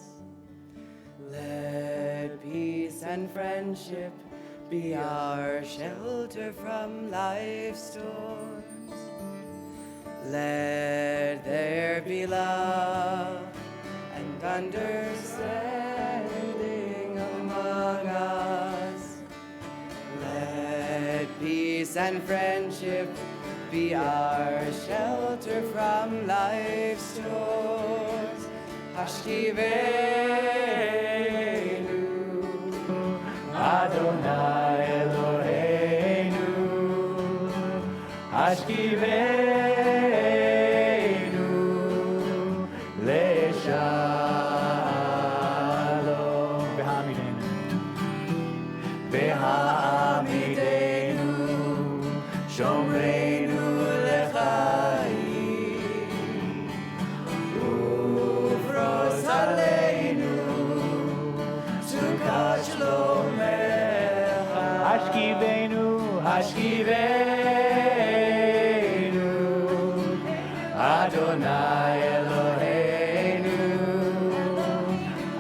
Let peace and friendship be our shelter from life's storms. Let there be love and understanding among us. Let peace and friendship be our shelter from life's storms. Hashkivenu, Adonai Eloheinu. Hashkivenu, Leshalom. Behamidenu, Shomreinu. Hashkivenu, Adonai Eloheinu.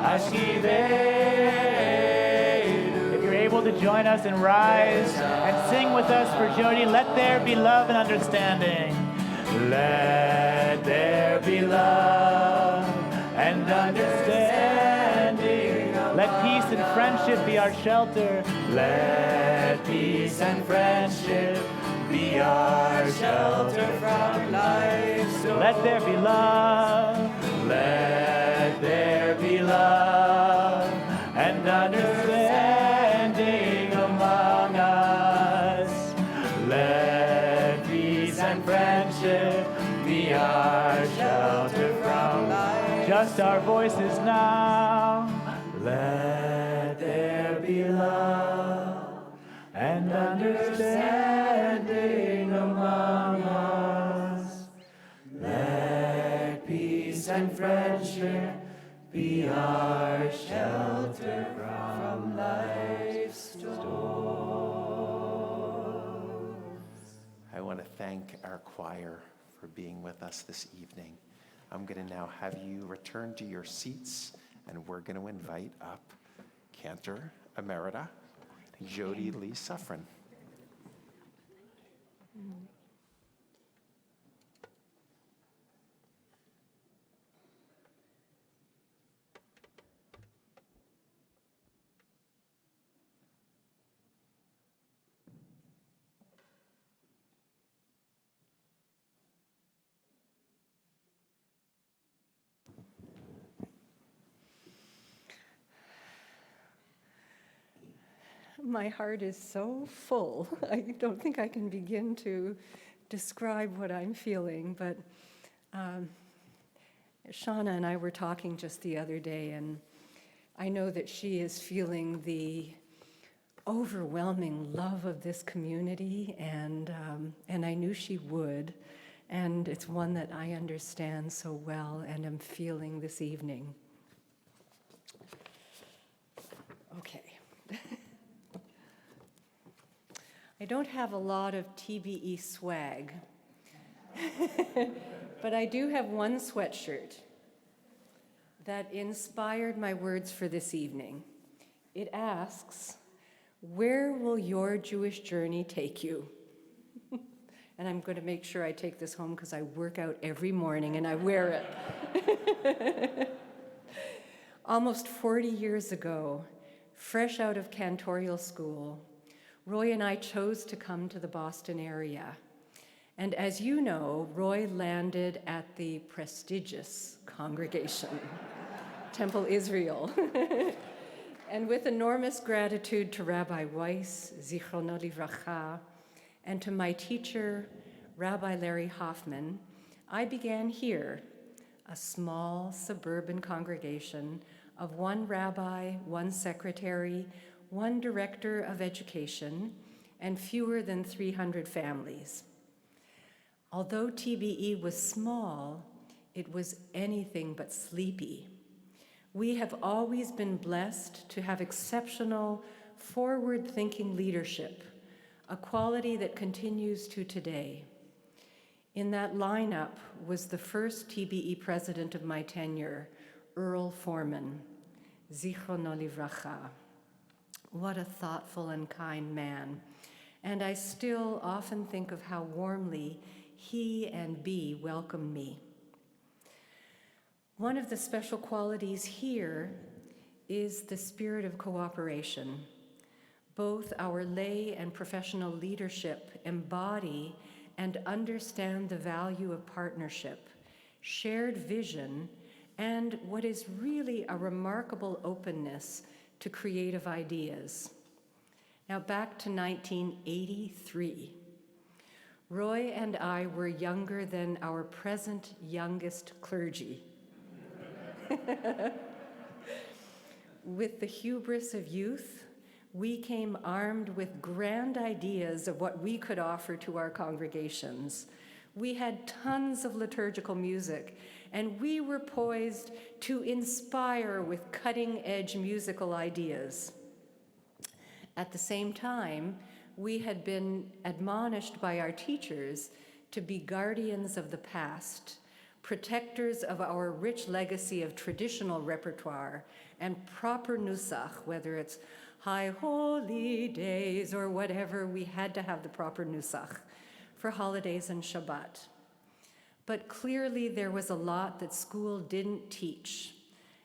Hashkivenu. If you're able to join us and rise and sing with us for Jody, let there be love and understanding. Let there be love and understanding. Let peace and friendship be our shelter. Let peace and friendship be our shelter from life's storms. Let there be love. Let there be love and understanding among us. Let peace and friendship be our shelter from life. Just our voices now. Let there be love and understanding among us. Let peace and friendship be our shelter from life's storms. I want to thank our choir for being with us this evening. I'm going to now have you return to your seats, and we're going to invite up Cantor Emerita, Jody Lee Sufrin. My heart is so full. I don't think I can begin to describe what I'm feeling, but Shauna and I were talking just the other day, and I know that she is feeling the overwhelming love of this community, and I knew she would, and it's one that I understand so well and am feeling this evening. Okay. I don't have a lot of TBE swag, but I do have one sweatshirt that inspired my words for this evening. It asks, "Where will your Jewish journey take you?" And I'm going to make sure I take this home because I work out every morning and I wear it. Almost 40 years ago, fresh out of cantorial school, Roy and I chose to come to the Boston area. And as you know, Roy landed at the prestigious Congregation, Temple Israel. And with enormous gratitude to Rabbi Weiss, Zichrono Livracha, and to my teacher, Rabbi Larry Hoffman, I began here, a small suburban congregation of one rabbi, one secretary, one director of education, and fewer than 300 families. Although TBE was small, it was anything but sleepy. We have always been blessed to have exceptional, forward-thinking leadership, a quality that continues to today. In that lineup was the first TBE president of my tenure, Earl Foreman, Zichrono Livracha. What a thoughtful and kind man. And I still often think of how warmly he and Bea welcomed me. One of the special qualities here is the spirit of cooperation. Both our lay and professional leadership embody and understand the value of partnership, shared vision, and what is really a remarkable openness to creative ideas. Now back to 1983. Roy and I were younger than our present youngest clergy. With the hubris of youth, we came armed with grand ideas of what we could offer to our congregations. We had tons of liturgical music, and we were poised to inspire with cutting-edge musical ideas. At the same time, we had been admonished by our teachers to be guardians of the past, protectors of our rich legacy of traditional repertoire and proper nusach, whether it's High Holy Days or whatever, we had to have the proper nusach for holidays and Shabbat. But clearly there was a lot that school didn't teach.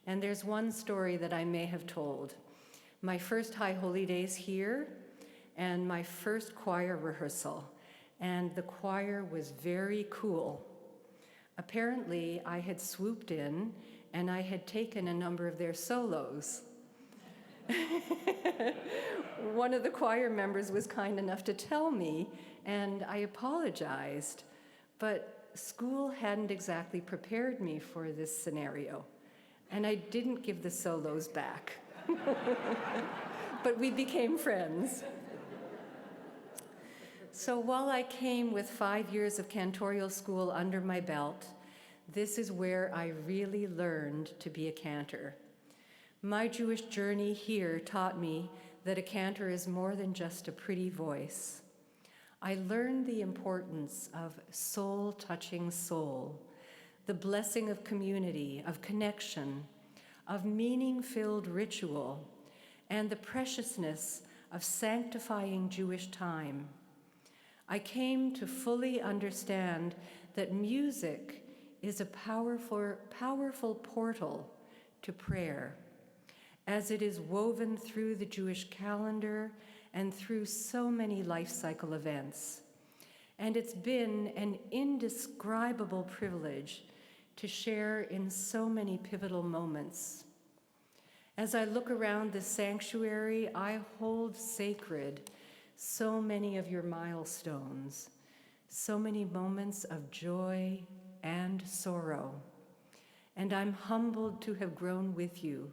And there's one story that I may have told. My first High Holy Days here and my first choir rehearsal. And the choir was very cool. Apparently, I had swooped in and I had taken a number of their solos. One of the choir members was kind enough to tell me, and I apologized, but school hadn't exactly prepared me for this scenario, and I didn't give the solos back. But we became friends. So while I came with 5 years of cantorial school under my belt, this is where I really learned to be a cantor. My Jewish journey here taught me that a cantor is more than just a pretty voice. I learned the importance of soul touching soul, the blessing of community, of connection, of meaning-filled ritual, and the preciousness of sanctifying Jewish time. I came to fully understand that music is a powerful portal to prayer, as it is woven through the Jewish calendar and through so many life cycle events. And it's been an indescribable privilege to share in so many pivotal moments. As I look around the sanctuary, I hold sacred so many of your milestones, so many moments of joy and sorrow. And I'm humbled to have grown with you,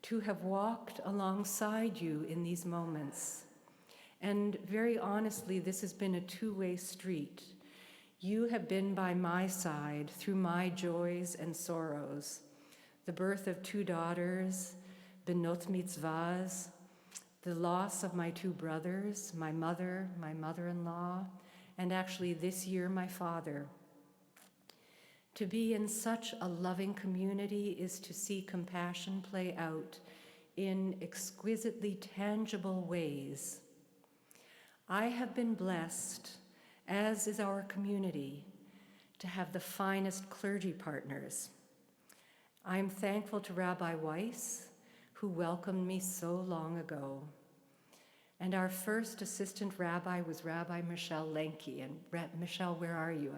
to have walked alongside you in these moments. And very honestly, this has been a two-way street. You have been by my side through my joys and sorrows, the birth of 2 daughters, benot mitzvahs, the loss of my two brothers, my mother, my mother-in-law, and actually this year, my father. To be in such a loving community is to see compassion play out in exquisitely tangible ways. I have been blessed, as is our community, to have the finest clergy partners. I'm thankful to Rabbi Weiss, who welcomed me so long ago. And our first assistant rabbi was Rabbi Michelle Lenke. And Michelle, where are you?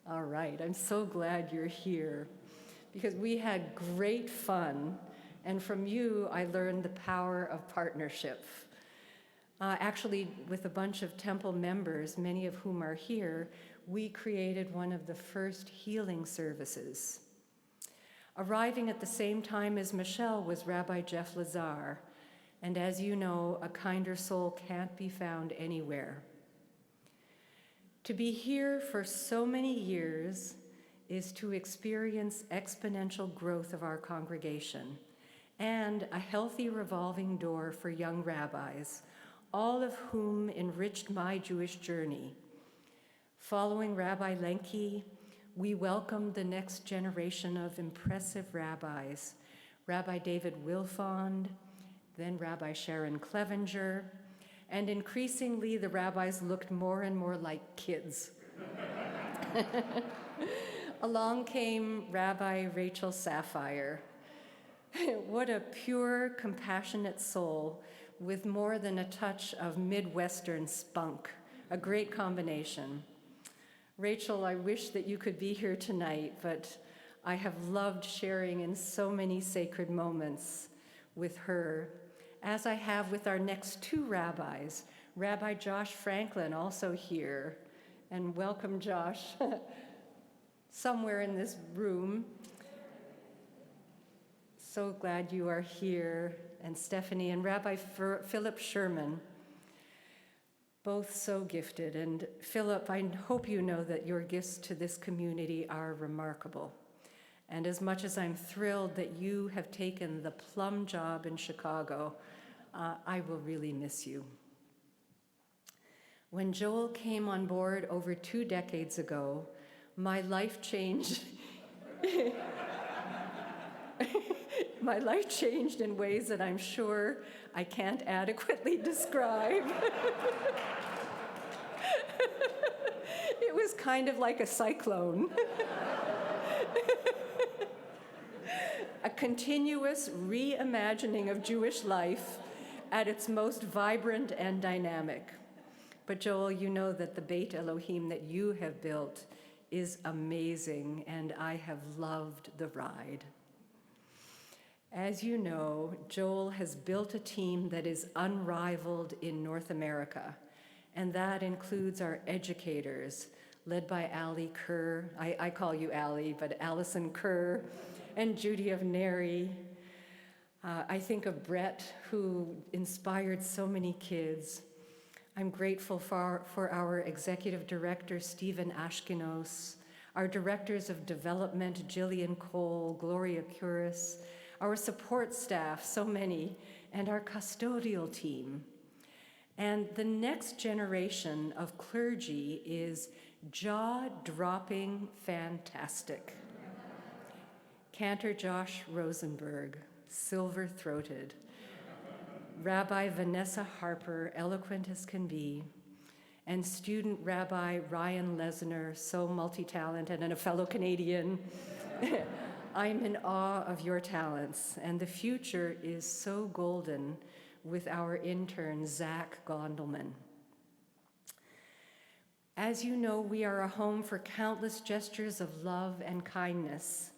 All right, I'm so glad you're here, because we had great fun, and from you, I learned the power of partnership. Actually, with a bunch of temple members, many of whom are here, we created one of the first healing services. Arriving at the same time as Michelle was Rabbi Jeff Lazar, and as you know, a kinder soul can't be found anywhere. To be here for so many years is to experience exponential growth of our congregation and a healthy revolving door for young rabbis, all of whom enriched my Jewish journey. Following Rabbi Lenke, we welcomed the next generation of impressive rabbis, Rabbi David Wilfond, then Rabbi Sharon Clevenger, and increasingly the rabbis looked more and more like kids. Along came Rabbi Rachel Sapphire. What a pure, compassionate soul with more than a touch of Midwestern spunk, a great combination. Rachel, I wish that you could be here tonight, but I have loved sharing in so many sacred moments with her, as I have with our next two rabbis, Rabbi Josh Franklin, also here, and welcome, Josh, somewhere in this room. So glad you are here, and Stephanie, and Rabbi Philip Sherman, both so gifted. And Philip, I hope you know that your gifts to this community are remarkable. And as much as I'm thrilled that you have taken the plum job in Chicago, I will really miss you. When Joel came on board over 2 decades ago, my life changed. My life changed in ways that I'm sure I can't adequately describe. It was kind of like a cyclone. A continuous reimagining of Jewish life at its most vibrant and dynamic. But Joel, you know that the Beit Elohim that you have built is amazing, and I have loved the ride. As you know, Joel has built a team that is unrivaled in North America, and that includes our educators, led by Allie Kerr. I call you Allie, but Allison Kerr, and Judy of Neri. I think of Brett, who inspired so many kids. I'm grateful for our executive director, Stephen Ashkenos, our directors of development, Jillian Cole, Gloria Curis, our support staff, so many, and our custodial team. And the next generation of clergy is jaw-dropping fantastic. Cantor Josh Rosenberg, silver-throated. Rabbi Vanessa Harper, eloquent as can be. And student Rabbi Ryan Lesner, so multi-talented and a fellow Canadian. I'm in awe of your talents, and the future is so golden with our intern, Zach Gondelman. As you know, we are a home for countless gestures of love and kindness.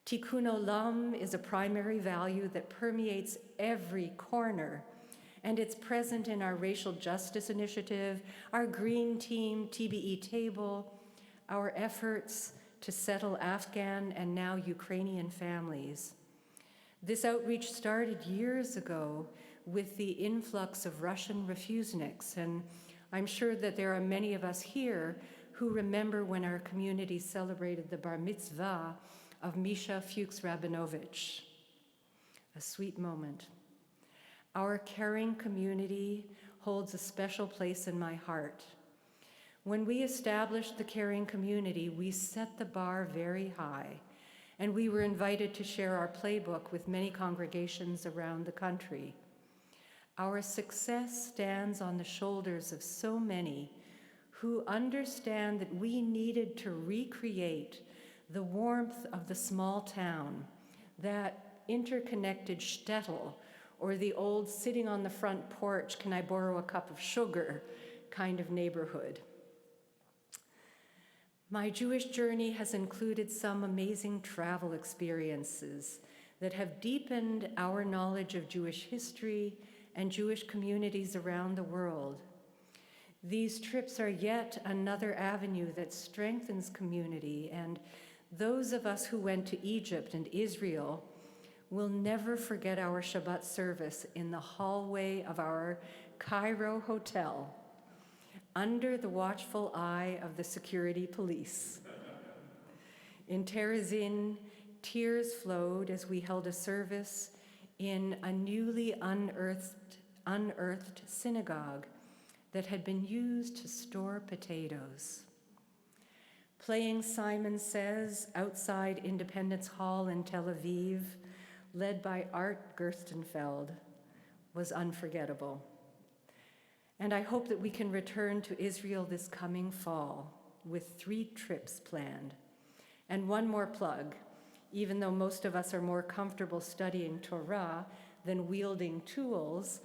Tikkun Olam is a primary value that permeates every corner, and it's present in our racial justice initiative, our green team, TBE table, our efforts to settle Afghan and now Ukrainian families. This outreach started years ago with the influx of Russian refuseniks, and I'm sure that there are many of us here who remember when our community celebrated the bar mitzvah of Misha Fuchs-Rabinovich, a a sweet moment. Our caring community holds a special place in my heart. When we established the caring community, we set the bar very high, and we were invited to share our playbook with many congregations around the country. Our success stands on the shoulders of so many who understand that we needed to recreate the warmth of the small town, that interconnected shtetl, or the old sitting on the front porch, can I borrow a cup of sugar kind of neighborhood. My Jewish journey has included some amazing travel experiences that have deepened our knowledge of Jewish history and Jewish communities around the world. These trips are yet another avenue that strengthens community, and those of us who went to Egypt and Israel will never forget our Shabbat service in the hallway of our Cairo hotel, under the watchful eye of the security police. In Terezin, tears flowed as we held a service in a newly unearthed synagogue that had been used to store potatoes. Playing Simon Says outside Independence Hall in Tel Aviv, led by Art Gerstenfeld, was unforgettable. And I hope that we can return to Israel this coming fall with 3 trips planned. And one more plug, even though most of us are more comfortable studying Torah than wielding tools,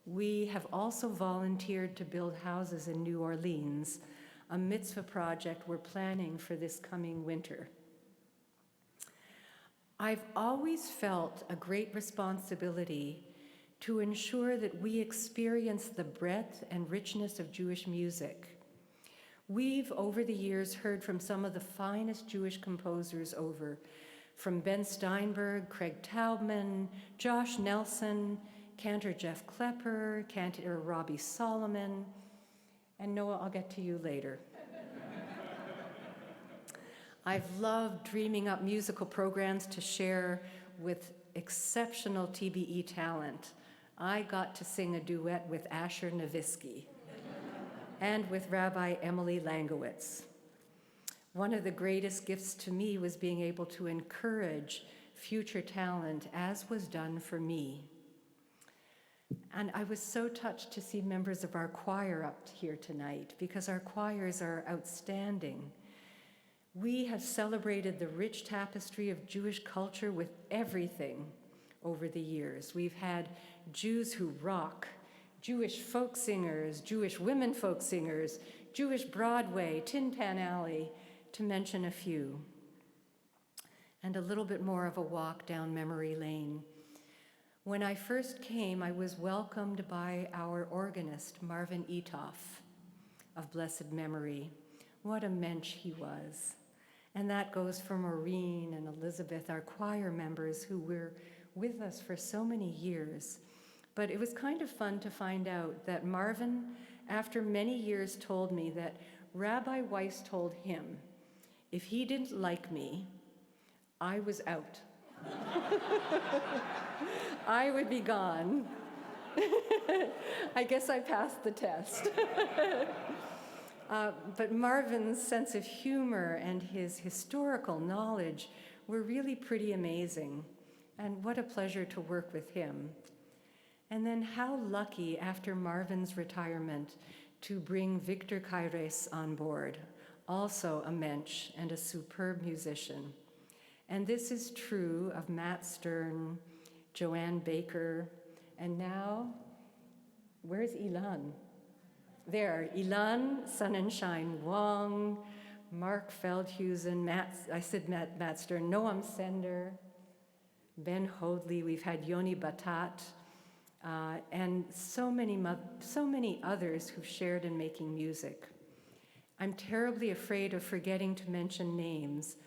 we have also volunteered to build houses in New Orleans, a mitzvah project we're planning for this coming winter. I've always felt a great responsibility to ensure that we experience the breadth and richness of Jewish music. We've, over the years, heard from some of the finest Jewish composers from Ben Steinberg, Craig Taubman, Josh Nelson, Cantor Jeff Klepper, Cantor Robbie Solomon, and Noah, I'll get to you later. I've loved dreaming up musical programs to share with exceptional TBE talent. I got to sing a duet with Asher Novisky and with Rabbi Emily Langowitz. One of the greatest gifts to me was being able to encourage future talent, as was done for me. And I was so touched to see members of our choir up here tonight, because our choirs are outstanding. We have celebrated the rich tapestry of Jewish culture with everything over the years. We've had Jews who rock, Jewish folk singers, Jewish women folk singers, Jewish Broadway, Tin Pan Alley, to mention a few. And a little bit more of a walk down memory lane. When I first came, I was welcomed by our organist, Marvin Etoff, of blessed memory. What a mensch he was. And that goes for Maureen and Elizabeth, our choir members who were with us for so many years. But it was kind of fun to find out that Marvin, after many years, told me that Rabbi Weiss told him, if he didn't like me, I was out. I would be gone. I guess I passed the test. But Marvin's sense of humor and his historical knowledge were really pretty amazing. And what a pleasure to work with him. And then how lucky, after Marvin's retirement, to bring Victor Caires on board, also a mensch and a superb musician. And this is true of Matt Stern, Joanne Baker, and now, where's Ilan? There, Ilan Sonnenschein Wong, Mark Feldhusen, Matt Stern, Noam Sender, Ben Hoadley, we've had Yoni Batat, and so many others who've shared in making music. I'm terribly afraid of forgetting to mention names,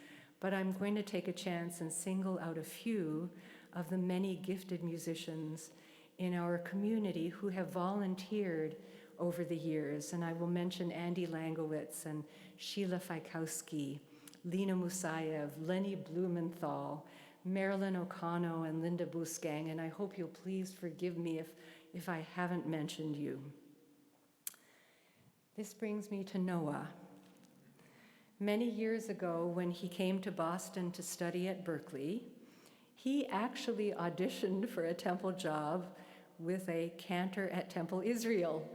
but I'm going to take a chance and single out a few of the many gifted musicians in our community who have volunteered over the years. And I will mention Andy Langowitz and Sheila Fikowski, Lena Musayev, Lenny Blumenthal, Marilyn O'Connell and Linda Busgang, and I hope you'll please forgive me if I haven't mentioned you. This brings me to Noah. Many years ago, when he came to Boston to study at Berkeley, he actually auditioned for a temple job with a cantor at Temple Israel.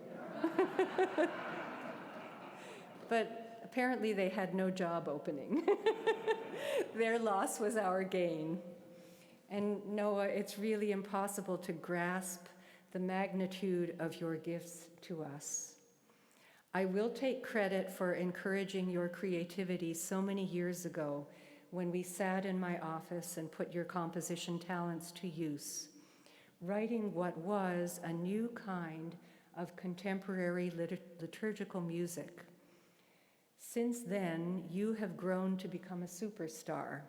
But apparently they had no job opening. Their loss was our gain. And Noah, it's really impossible to grasp the magnitude of your gifts to us. I will take credit for encouraging your creativity so many years ago when we sat in my office and put your composition talents to use, writing what was a new kind of contemporary liturgical music. Since then, you have grown to become a superstar,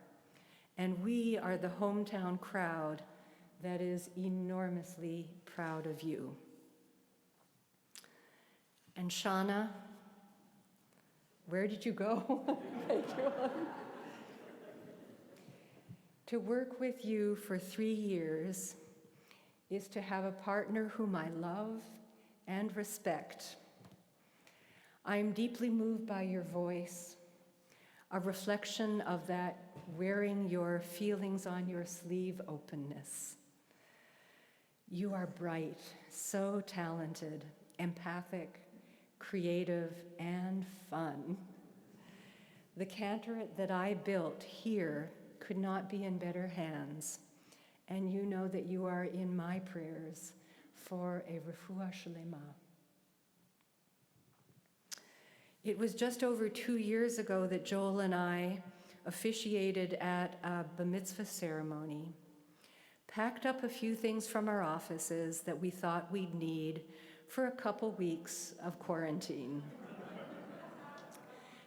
and we are the hometown crowd that is enormously proud of you. And Shauna, where did you go? Thank you. To work with you for 3 years is to have a partner whom I love and respect. I am deeply moved by your voice, a reflection of that wearing your feelings on your sleeve openness. You are bright, so talented, empathic, creative, and fun. The Cantor that I built here could not be in better hands, and you know that you are in my prayers for a refuah shlema. It was just over 2 years ago that Joel and I officiated at a bar mitzvah ceremony, packed up a few things from our offices that we thought we'd need for a couple weeks of quarantine.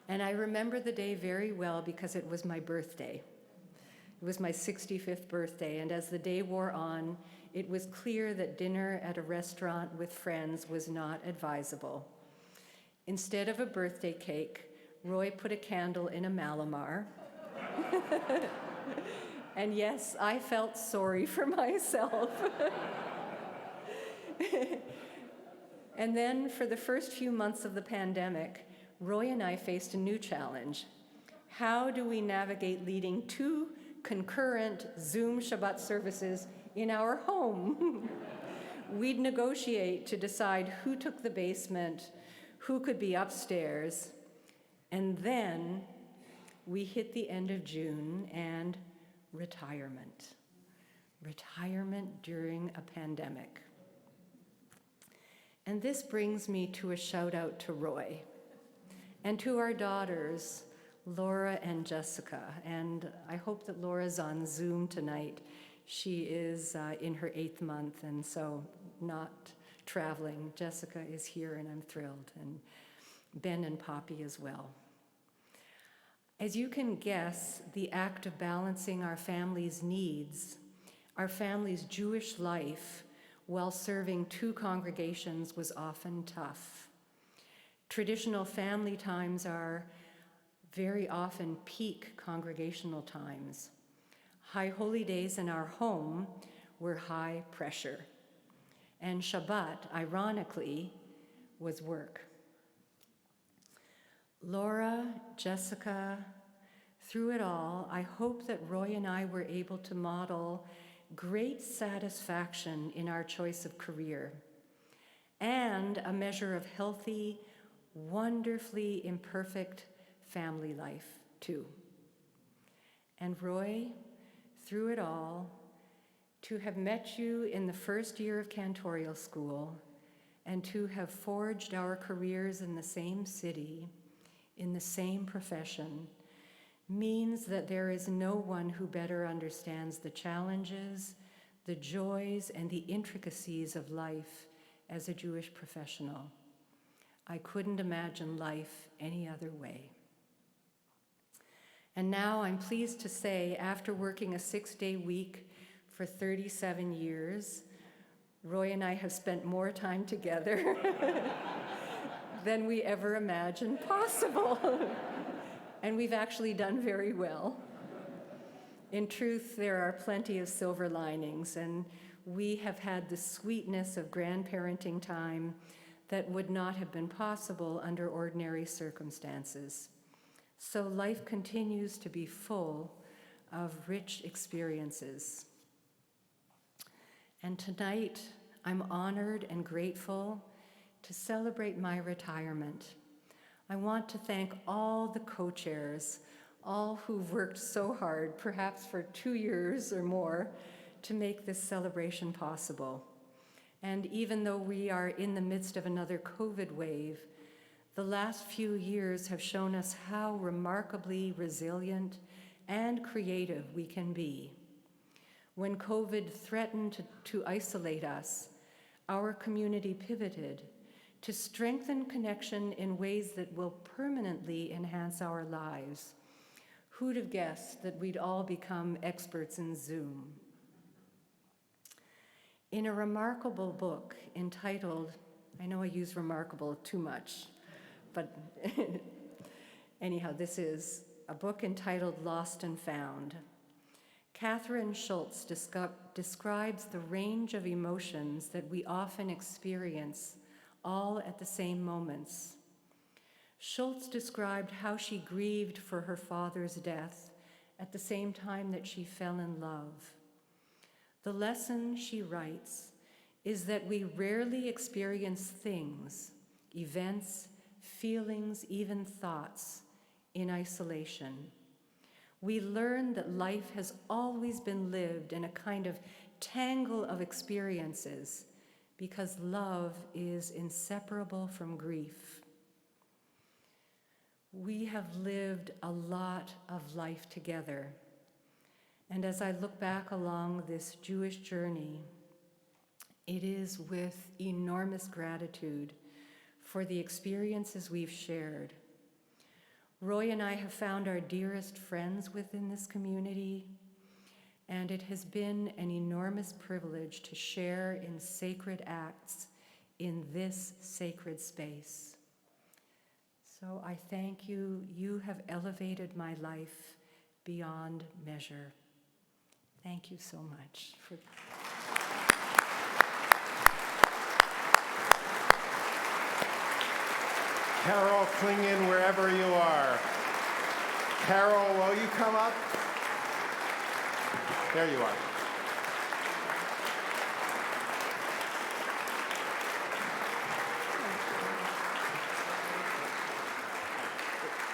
And I remember the day very well because it was my birthday. It was my 65th birthday, and as the day wore on, it was clear that dinner at a restaurant with friends was not advisable. Instead of a birthday cake, Roy put a candle in a Malamar. And yes, I felt sorry for myself. And then for the first few months of the pandemic, Roy and I faced a new challenge. How do we navigate leading 2 concurrent Zoom Shabbat services in our home? We'd negotiate to decide who took the basement, who could be upstairs, and then we hit the end of June and retirement. Retirement during a pandemic. And this brings me to a shout out to Roy and to our daughters, Laura and Jessica. And I hope that Laura's on Zoom tonight. She is in her 8th month, and so not traveling. Jessica is here, and I'm thrilled, and Ben and Poppy as well. As you can guess, the act of balancing our family's needs, our family's Jewish life, while serving 2 congregations was often tough. Traditional family times are very often peak congregational times. High holy days in our home were high pressure. And Shabbat, ironically, was work. Laura, Jessica, through it all, I hope that Roy and I were able to model great satisfaction in our choice of career and a measure of healthy, wonderfully imperfect family life, too. And Roy, through it all, to have met you in the first year of cantorial school and to have forged our careers in the same city, in the same profession, means that there is no one who better understands the challenges, the joys, and the intricacies of life as a Jewish professional. I couldn't imagine life any other way. And now I'm pleased to say, after working a 6-day week for 37 years, Roy and I have spent more time together than we ever imagined possible. And we've actually done very well. In truth, there are plenty of silver linings, and we have had the sweetness of grandparenting time that would not have been possible under ordinary circumstances. So life continues to be full of rich experiences. And tonight, I'm honored and grateful to celebrate my retirement. I want to thank all the co-chairs, all who've worked so hard, perhaps for 2 years or more, to make this celebration possible. And even though we are in the midst of another COVID wave, the last few years have shown us how remarkably resilient and creative we can be. When COVID threatened to isolate us, our community pivoted to strengthen connection in ways that will permanently enhance our lives. Who'd have guessed that we'd all become experts in Zoom? In a remarkable book entitled, I know I use remarkable too much, but anyhow, this is a book entitled Lost and Found. Catherine Schultz describes the range of emotions that we often experience all at the same moments. Schultz described how she grieved for her father's death at the same time that she fell in love. The lesson, she writes, is that we rarely experience things, events, feelings, even thoughts in isolation. We learn that life has always been lived in a kind of tangle of experiences because love is inseparable from grief. We have lived a lot of life together. And as I look back along this Jewish journey, it is with enormous gratitude for the experiences we've shared. Roy and I have found our dearest friends within this community, and it has been an enormous privilege to share in sacred acts in this sacred space. So I thank you. You have elevated my life beyond measure. Thank you so much. Carol, cling in wherever you are. Carol, will you come up? There you are.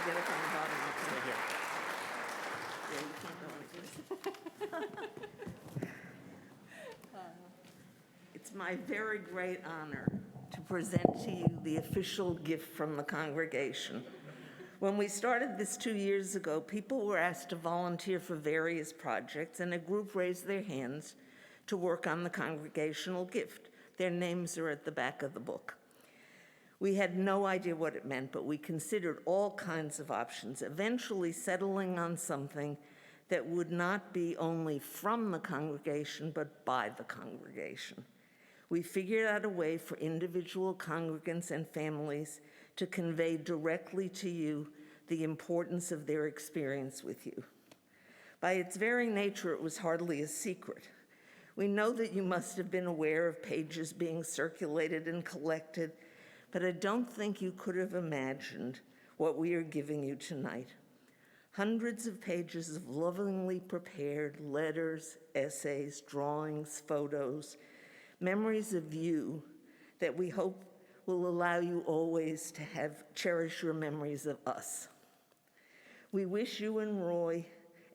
Get it from the bottom up right here. Yeah, you can't go like this. It's my very great honor to present to you the official gift from the congregation. When we started this 2 years ago, people were asked to volunteer for various projects, and a group raised their hands to work on the congregational gift. Their names are at the back of the book. We had no idea what it meant, but we considered all kinds of options, eventually settling on something that would not be only from the congregation, but by the congregation. We figured out a way for individual congregants and families to convey directly to you the importance of their experience with you. By its very nature, it was hardly a secret. We know that you must have been aware of pages being circulated and collected, but I don't think you could have imagined what we are giving you tonight. Hundreds of pages of lovingly prepared letters, essays, drawings, photos, memories of you that we hope will allow you always to cherish your memories of us. We wish you and Roy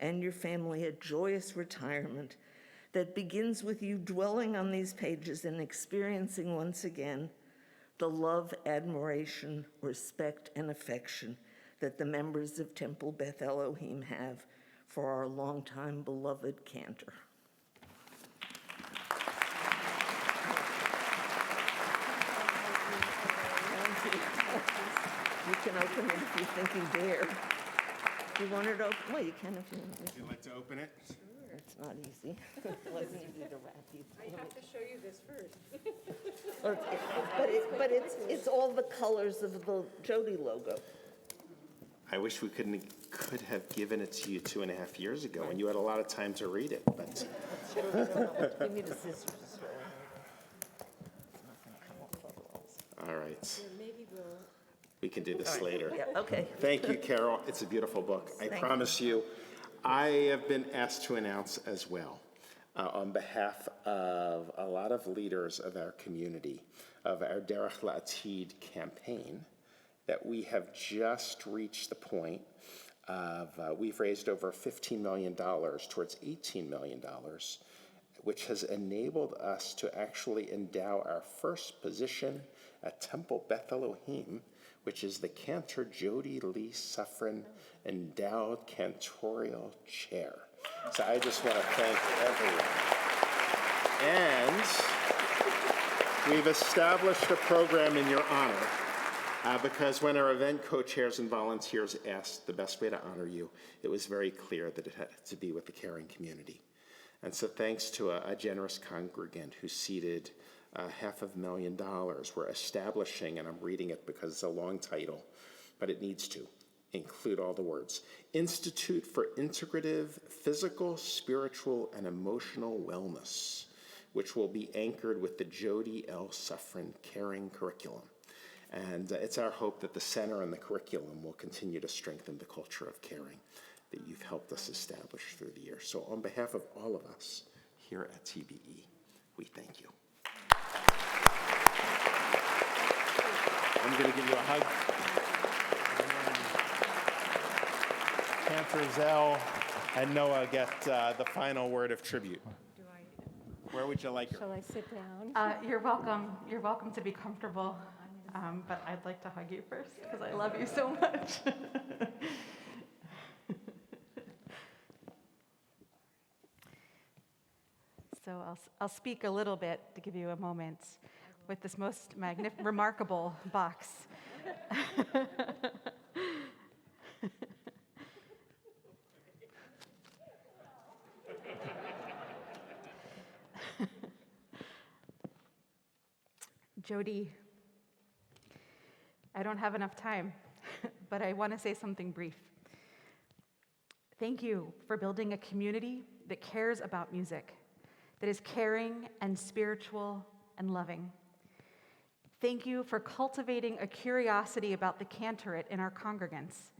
and your family a joyous retirement that begins with you dwelling on these pages and experiencing once again the love, admiration, respect, and affection that the members of Temple Beth Elohim have for our longtime beloved Cantor. You can open it if you think you dare. You want it open? Well, you can if you want. Would you like to open it? Sure. It's not easy. It wasn't easy to wrap you. I have to show you this first. But it's all the colors of the Jody logo. I wish we could have given it to you 2.5 years ago, and you had a lot of time to read it. But Give me the scissors. all right, we can do this All right. later. Yeah, okay. Thank you, Carol. It's a beautiful book. I Thank promise you. I have been asked to announce as well, on behalf of a lot of leaders of our community, of our Derech La'atid campaign, that we have just reached the point of, we've raised over $15 million towards $18 million, which has enabled us to actually endow our first position at Temple Beth Elohim, which is the Cantor Jody Lee Sufrin Endowed Cantorial Chair. So I just want to thank everyone. And we've established a program in your honor, because when our event co-chairs and volunteers asked the best way to honor you, it was very clear that it had to be with the caring community. And so thanks to a generous congregant who seeded $500,000, we're establishing, and I'm reading it because it's a long title, but it needs to include all the words, Institute for Integrative Physical, Spiritual, and Emotional Wellness, which will be anchored with the Jody L. Sufrin Caring Curriculum. And it's our hope that the center and the curriculum will continue to strengthen the culture of caring that you've helped us establish through the years. So on behalf of all of us here at TBE, we thank you. I'm going to give you a hug. Cantor, Zell, and Noah get the final word of tribute. Where would you like her? Shall I sit down? You're welcome. You're welcome to be comfortable. But I'd like to hug you first because I love you so much. So I'll speak a little bit to give you a moment with this most remarkable box. Jody, I don't have enough time, but I want to say something brief. Thank you for building a community that cares about music, that is caring and spiritual and loving. Thank you for cultivating a curiosity about the cantorate in our congregants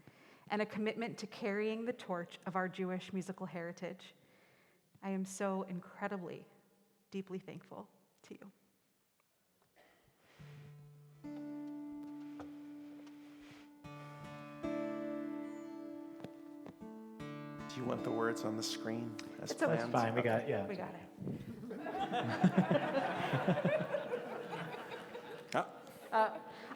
and a commitment to carrying the torch of our Jewish musical heritage. I am so incredibly, deeply thankful to you. Do you want the words on the screen as It's planned? fine. We got it. Yeah. We got it.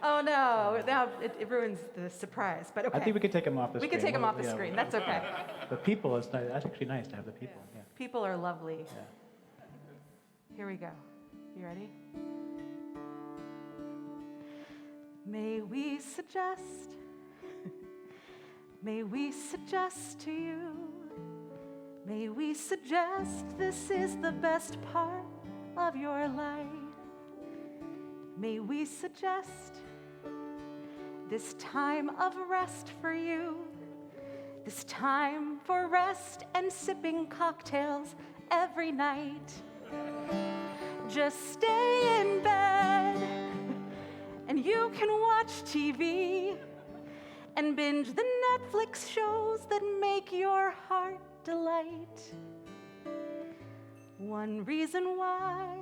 Oh no! Now it ruins the surprise. But okay. I think we could take them off the screen. We could take them off the screen. That's okay. The people, it's nice. That's actually nice to have the people. Yeah. People are lovely. Yeah. Here we go. You ready? May we suggest to you, may we suggest this is the best part of your life. May we suggest this time of rest for you, this time for rest and sipping cocktails every night. Just stay in bed and you can watch TV and binge the Netflix shows that make your heart delight. One reason why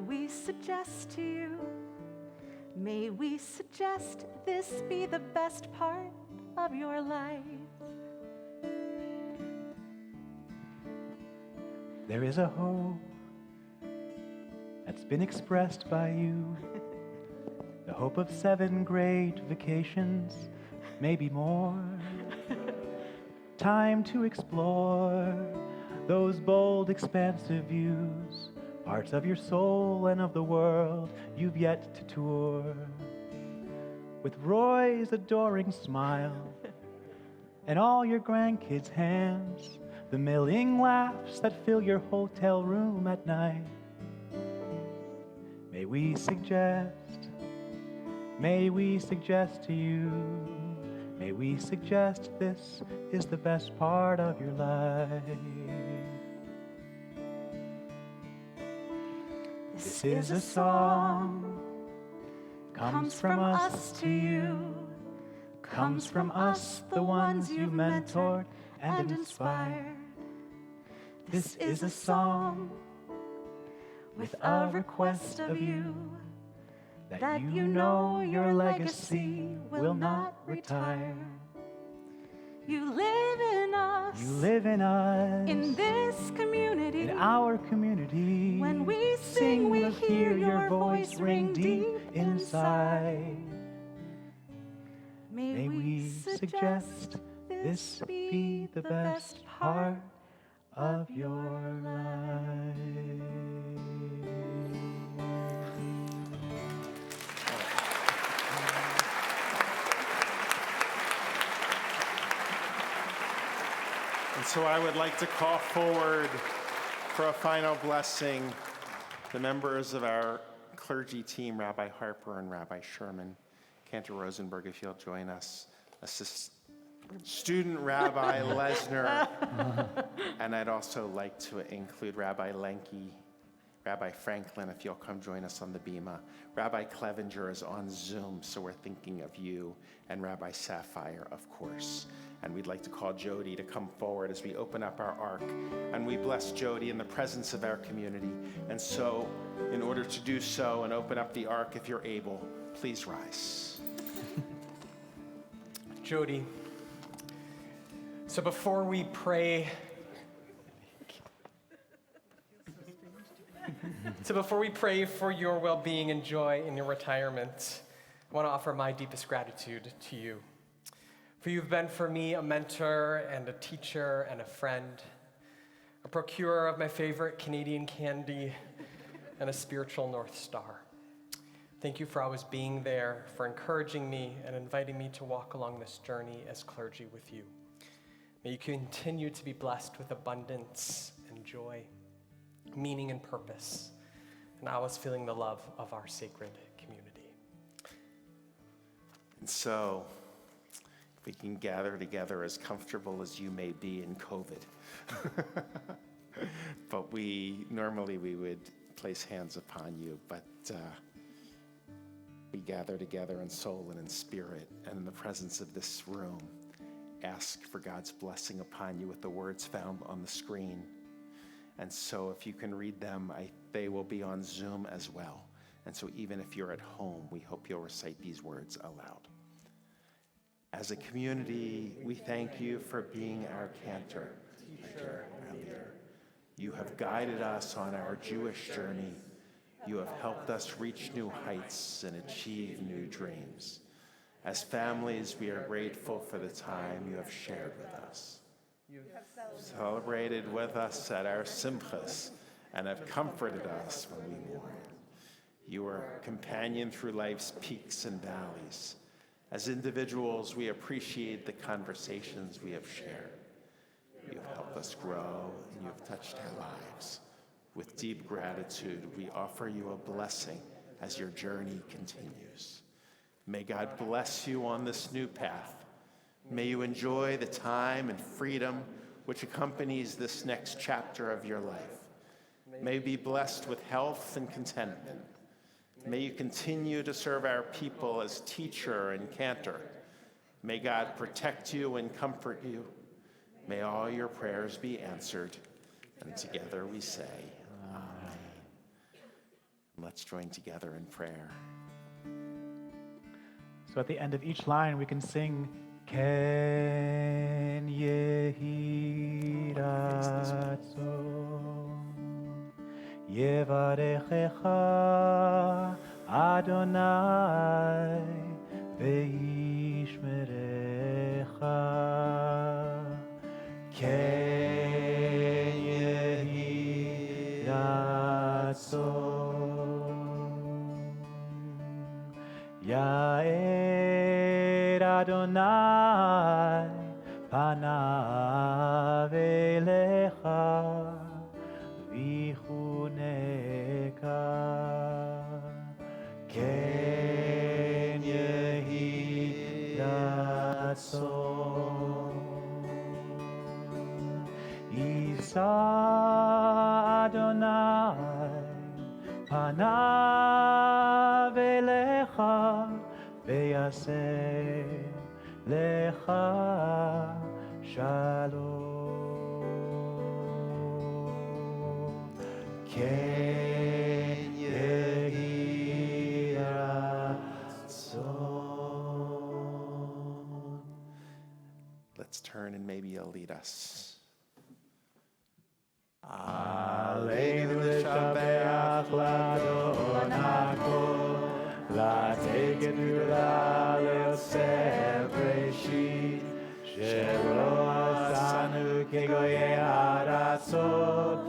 we suggest to you, may we suggest this be the best part of your life. There is a hope that's been expressed by you. The hope of 7 great vacations, maybe more. Time to explore those bold, expansive views, parts of your soul and of the world you've yet to tour. With Roy's adoring smile and all your grandkids' hands, the milling laughs that fill your hotel room at night. May we suggest to you, May we suggest this is the best part of your life. This is a song, comes from us to you, comes from us, the ones you've mentored and inspired. This is a song with a request of you, that you know your legacy will not retire. You live in us. You live in us. In this community. In our community. When we sing, we hear your voice ring deep inside. May we suggest this be the best part of your life. And so I would like to call forward for a final blessing the members of our clergy team, Rabbi Harper and Rabbi Sherman. Cantor Rosenberg, if you'll join us. Student Rabbi Lesner. And I'd also like to include Rabbi Lenke, Rabbi Franklin, if you'll come join us on the bima. Rabbi Clevenger is on Zoom, so we're thinking of you, and Rabbi Sapphire, of course. And we'd like to call Jody to come forward as we open up our ark, and we bless Jody in the presence of our community. And so, in order to do so and open up the ark, if you're able, please rise. Jody, so before we pray, for your well-being and joy in your retirement, I want to offer my deepest gratitude to you. For you've been for me a mentor and a teacher and a friend, a procurer of my favorite Canadian candy, and a spiritual North Star. Thank you for always being there, for encouraging me and inviting me to walk along this journey as clergy with you. May you continue to be blessed with abundance and joy, meaning and purpose, and always feeling the love of our sacred community. And so, if we can gather together as comfortable as you may be in COVID. But normally we would place hands upon you, but we gather together in soul and in spirit, and in the presence of this room, ask for God's blessing upon you with the words found on the screen. And so if you can read them, they will be on Zoom as well. And so even if you're at home, we hope you'll recite these words aloud. As a community, we thank you for being our cantor, teacher, our leader. You have guided us on our Jewish journey. You have helped us reach new heights and achieve new dreams. As families, we are grateful for the time you have shared with us. You have celebrated with us at our simchas and have comforted us when we mourn. You are a companion through life's peaks and valleys. As individuals, we appreciate the conversations we have shared. You have helped us grow, and you have touched our lives. With deep gratitude, we offer you a blessing as your journey continues. May God bless you on this new path. May you enjoy the time and freedom which accompanies this next chapter of your life. May you be blessed with health and contentment. May you continue to serve our people as teacher and cantor. May God protect you and comfort you. May all your prayers be answered. And together we say, Amen. Let's join together in prayer. So at the end of each line, we can sing, Ken Yehi Ratzon Yevarechecha Adonai Veishmerecha Ken Yehi Ratzon Yair Adonai Panav Elecha Vichuneka Ken Yehi Ratzon פניו אליך ויעשה לך שלום. כן יהי רצון. Let's turn and maybe you'll lead us. עלינו לשבח לאדון הכל, לתת גדולה ליוסף ראשית, שלא עשנו כגויי הארצות,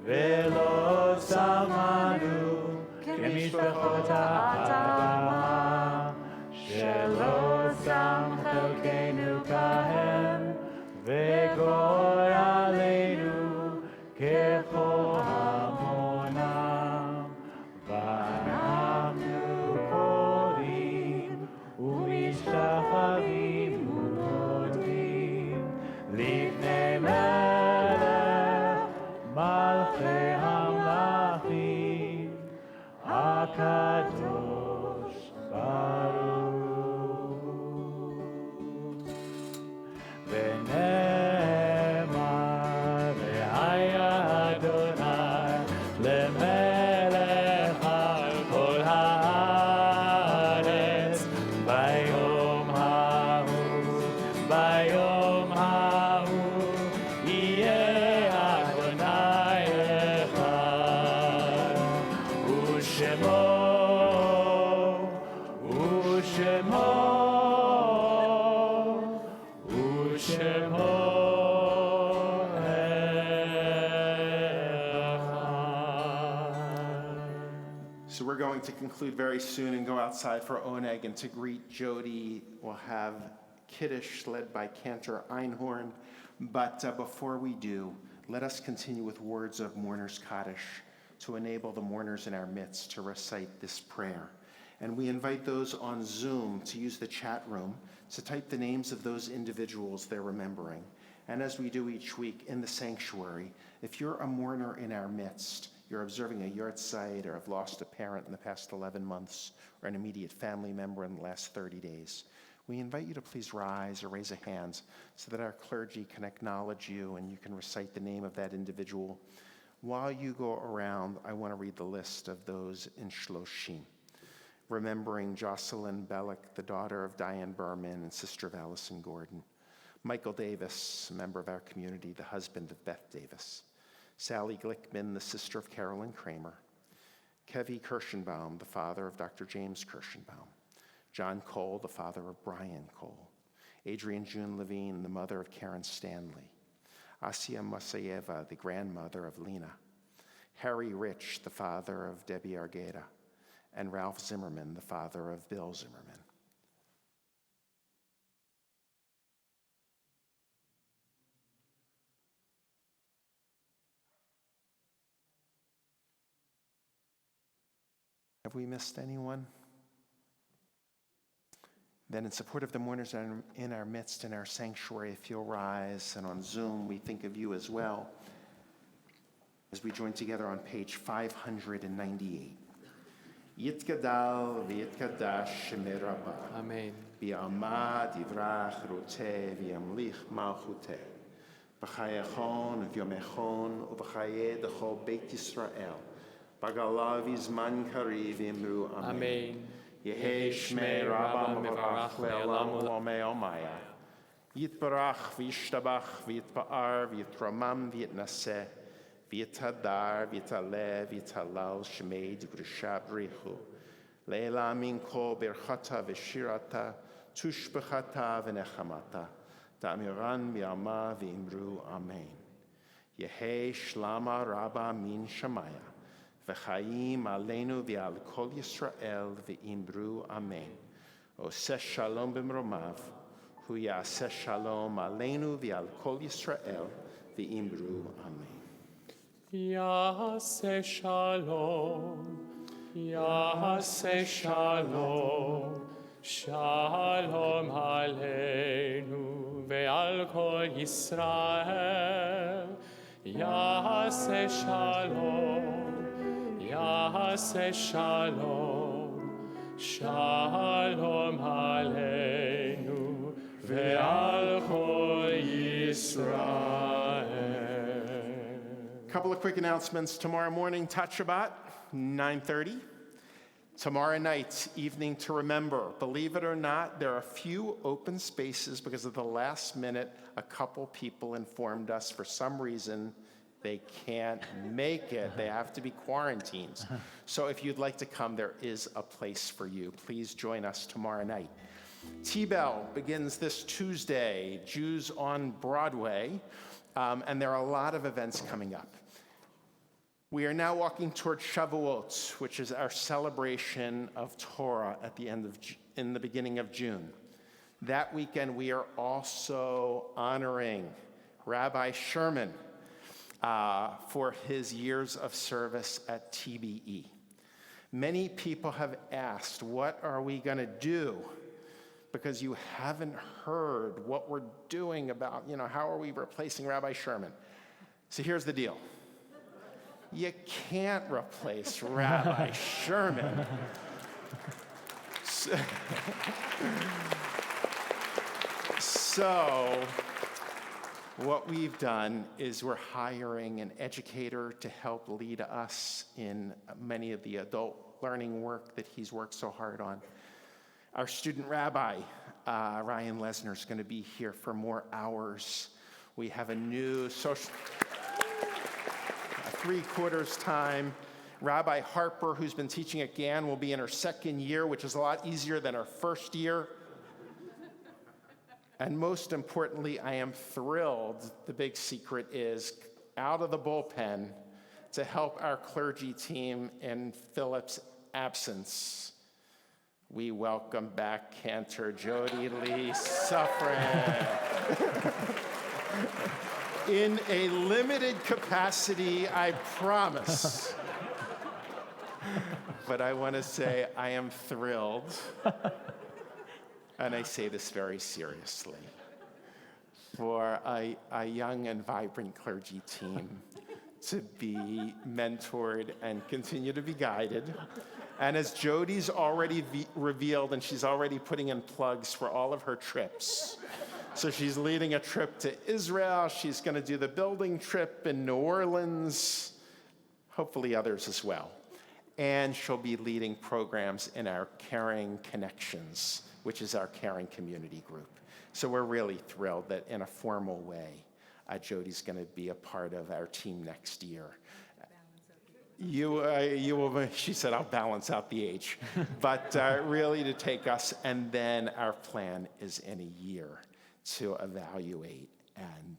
ולא שמנו כמשפחות האדמה, שלא שם חלקנו כהם, וגוי עלינו ככל המונם, ואנחנו קוראים ומשתחווים ומודים לפני מלך מלכי המלכים הקדוש ברוך ונאמר והיה אדוני למלך על כל הארץ ביום ההוא יהיה אדוני אחד ושמו So we're going to conclude very soon and go outside for Oneg and to greet Jody. We'll have Kaddish led by Cantor Einhorn. But before we do, let us continue with words of mourners Kaddish to enable the mourners in our midst to recite this prayer. And we invite those on Zoom to use the chat room to type the names of those individuals they're remembering. And as we do each week in the sanctuary, if you're a mourner in our midst, you're observing a yahrzeit or have lost a parent in the past 11 months or an immediate family member in the last 30 days, we invite you to please rise or raise a hand so that our clergy can acknowledge you and you can recite the name of that individual. While you go around, I want to read the list of those in Shloshim. Remembering Jocelyn Bellick, the daughter of Diane Berman and sister of Allison Gordon. Michael Davis, a member of our community, the husband of Beth Davis. Sally Glickman, the sister of Carolyn Kramer. Kevi Kirschenbaum, the father of Dr. James Kirschenbaum. John Cole, the father of Brian Cole. Adrienne June Levine, the mother of Karen Stanley. Asia Masayeva, the grandmother of Lena. Harry Rich, the father of Debbie Argueda. And Ralph Zimmerman, the father of Bill Zimmerman. Have we missed anyone? Then in support of the mourners in our midst, in our sanctuary, if you'll rise, and on Zoom, we think of you as well, as we join together on page 598. Yitgadal v'yitgadash shemei Rabbah. Amen. Bi'amad yivrach roteh v'yamlich malchuteh. B'chayachon v'yomechon u'b'chayeh d'chol Beit Yisrael. B'galav yizman kariv v'yimru amen. Amen. Yehei shmei Rabbah mevarach le'olam u'lamei omaya. Yitbarach v'yishtabach v'yitpa'ar v'yitramam v'yitnaseh. V'yitadar, v'yitaleh, v'yitalal, shemei d'grusha brichu. Le'ela min kol birchata v'shirata, tushbechata v'nechamata. Ta'amiran mi'ama v'imru amen. Yehei shlama rabba min shamaya. V'chaim aleinu v'al kol Yisrael v'imru amen. Oseh shalom b'mromav. Hu ya'aseh shalom aleinu v'al kol Yisrael v'imru amen. Yaseh shalom, Yaseh shalom, shalom aleinu ve'al kol Yisrael. Yaseh shalom, Yaseh shalom, shalom aleinu, ve'al kol Yisrael. Couple of quick announcements. Tomorrow morning, Tat Shabbat, 9:30. Tomorrow night, Evening to Remember. Believe it or not, there are a few open spaces because at the last minute, a couple people informed us for some reason they can't make it. They have to be quarantined. So if you'd like to come, there is a place for you. Please join us tomorrow night. T-Bell begins this Tuesday, Jews on Broadway, and there are a lot of events coming up. We are now walking toward Shavuot, which is our celebration of Torah at the end of in the beginning of June. That weekend, we are also honoring Rabbi Sherman for his years of service at TBE. Many people have asked, what are we going to do? Because you haven't heard what we're doing about, how are we replacing Rabbi Sherman? So here's the deal. You can't replace Rabbi Sherman. So what we've done is we're hiring an educator to help lead us in many of the adult learning work that he's worked so hard on. Our student rabbi, Ryan Lesner, is going to be here for more hours. We have a new social... 3/4 time. Rabbi Harper, who's been teaching at GAN, will be in her second year, which is a lot easier than her first year. And most importantly, I am thrilled, the big secret is, out of the bullpen to help our clergy team in Philip's absence. We welcome back Cantor Jody Lee Sufrin. In a limited capacity, I promise. But I want to say I am thrilled, and I say this very seriously, for a young and vibrant clergy team to be mentored and continue to be guided. And as Jody's already revealed, and she's already putting in plugs for all of her trips, so she's leading a trip to Israel. She's going to do the building trip in New Orleans, hopefully others as well. And she'll be leading programs in our Caring Connections, which is our caring community group. So we're really thrilled that in a formal way, Jody's going to be a part of our team next year. You will, she said, I'll balance out the age. But really to take us, and then our plan is in a year to evaluate and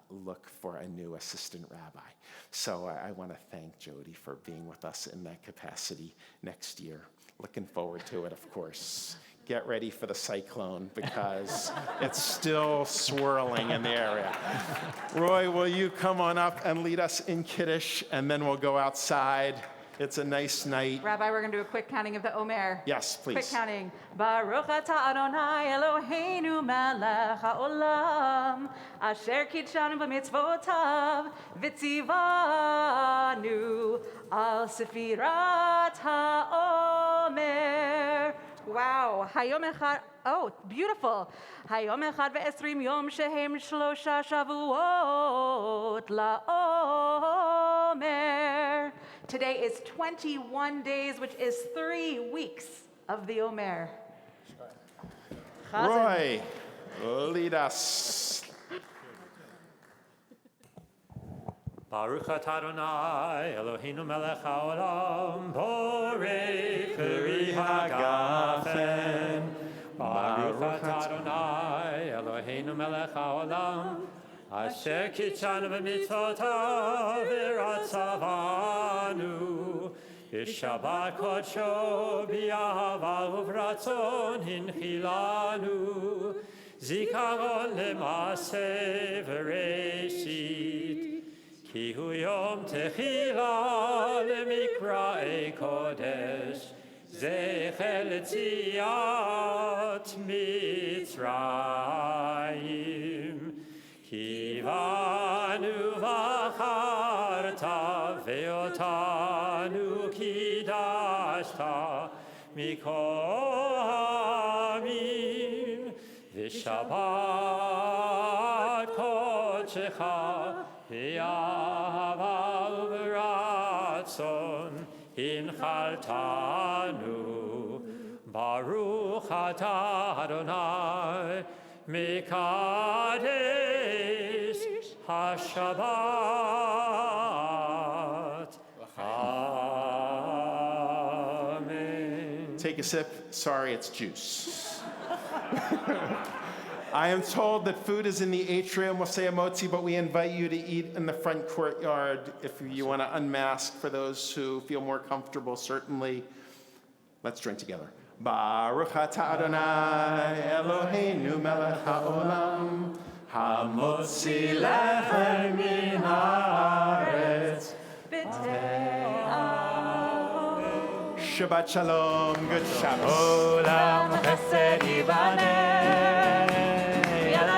look for a new assistant rabbi. So I want to thank Jody for being with us in that capacity next year. Looking forward to it, of course. Get ready for the cyclone because it's still swirling in the area. Roy, will you come on up and lead us in Kaddish, and then we'll go outside. It's a nice night. Rabbi, we're going to do a quick counting of the Omer. Yes, please. Quick counting. Baruch atah Adonai Eloheinu melech haolam, asher kitshanu b'mitzvotav, v'tzivanu al sefirat haomer. Wow. Hayom echad. Oh, beautiful. Hayom echad ve'esrim yom shehem shlosha shavuot la'omer. Today is 21 days, which is 3 weeks of the Omer. Roy, lead us. Baruch atah Adonai Eloheinu melech haolam borei peri hagafen. Baruch atah Adonai Eloheinu melech haolam asher kitshanu b'mitzvotav v'ratzavanu b'shabbat kodsho b'ahava u'v'ratzon hinchilanu zikaron le'maseh v'reshit ki hu yom techila le'mikra'ei kodesh zecher l'tziat Mitzrayim Kivanu v'acharta ve'otar אותנו קידשת מכל העמים, ושבת קודשך באהבה וברצון הנחלתנו. ברוך אתה אדוני מקדש השבת. Amen. Take a sip. Sorry, it's juice. I am told that food is in the atrium with Sayamotzi, but we invite you to eat in the front courtyard if you want to unmask. For those who feel more comfortable, certainly. Let's drink together. Baruch atah Adonai Eloheinu melech haolam, hamotzi lechem min haaretz b'te'ah. Shabbat shalom, good Shabbos. Olam chesed yibaneh. Yana,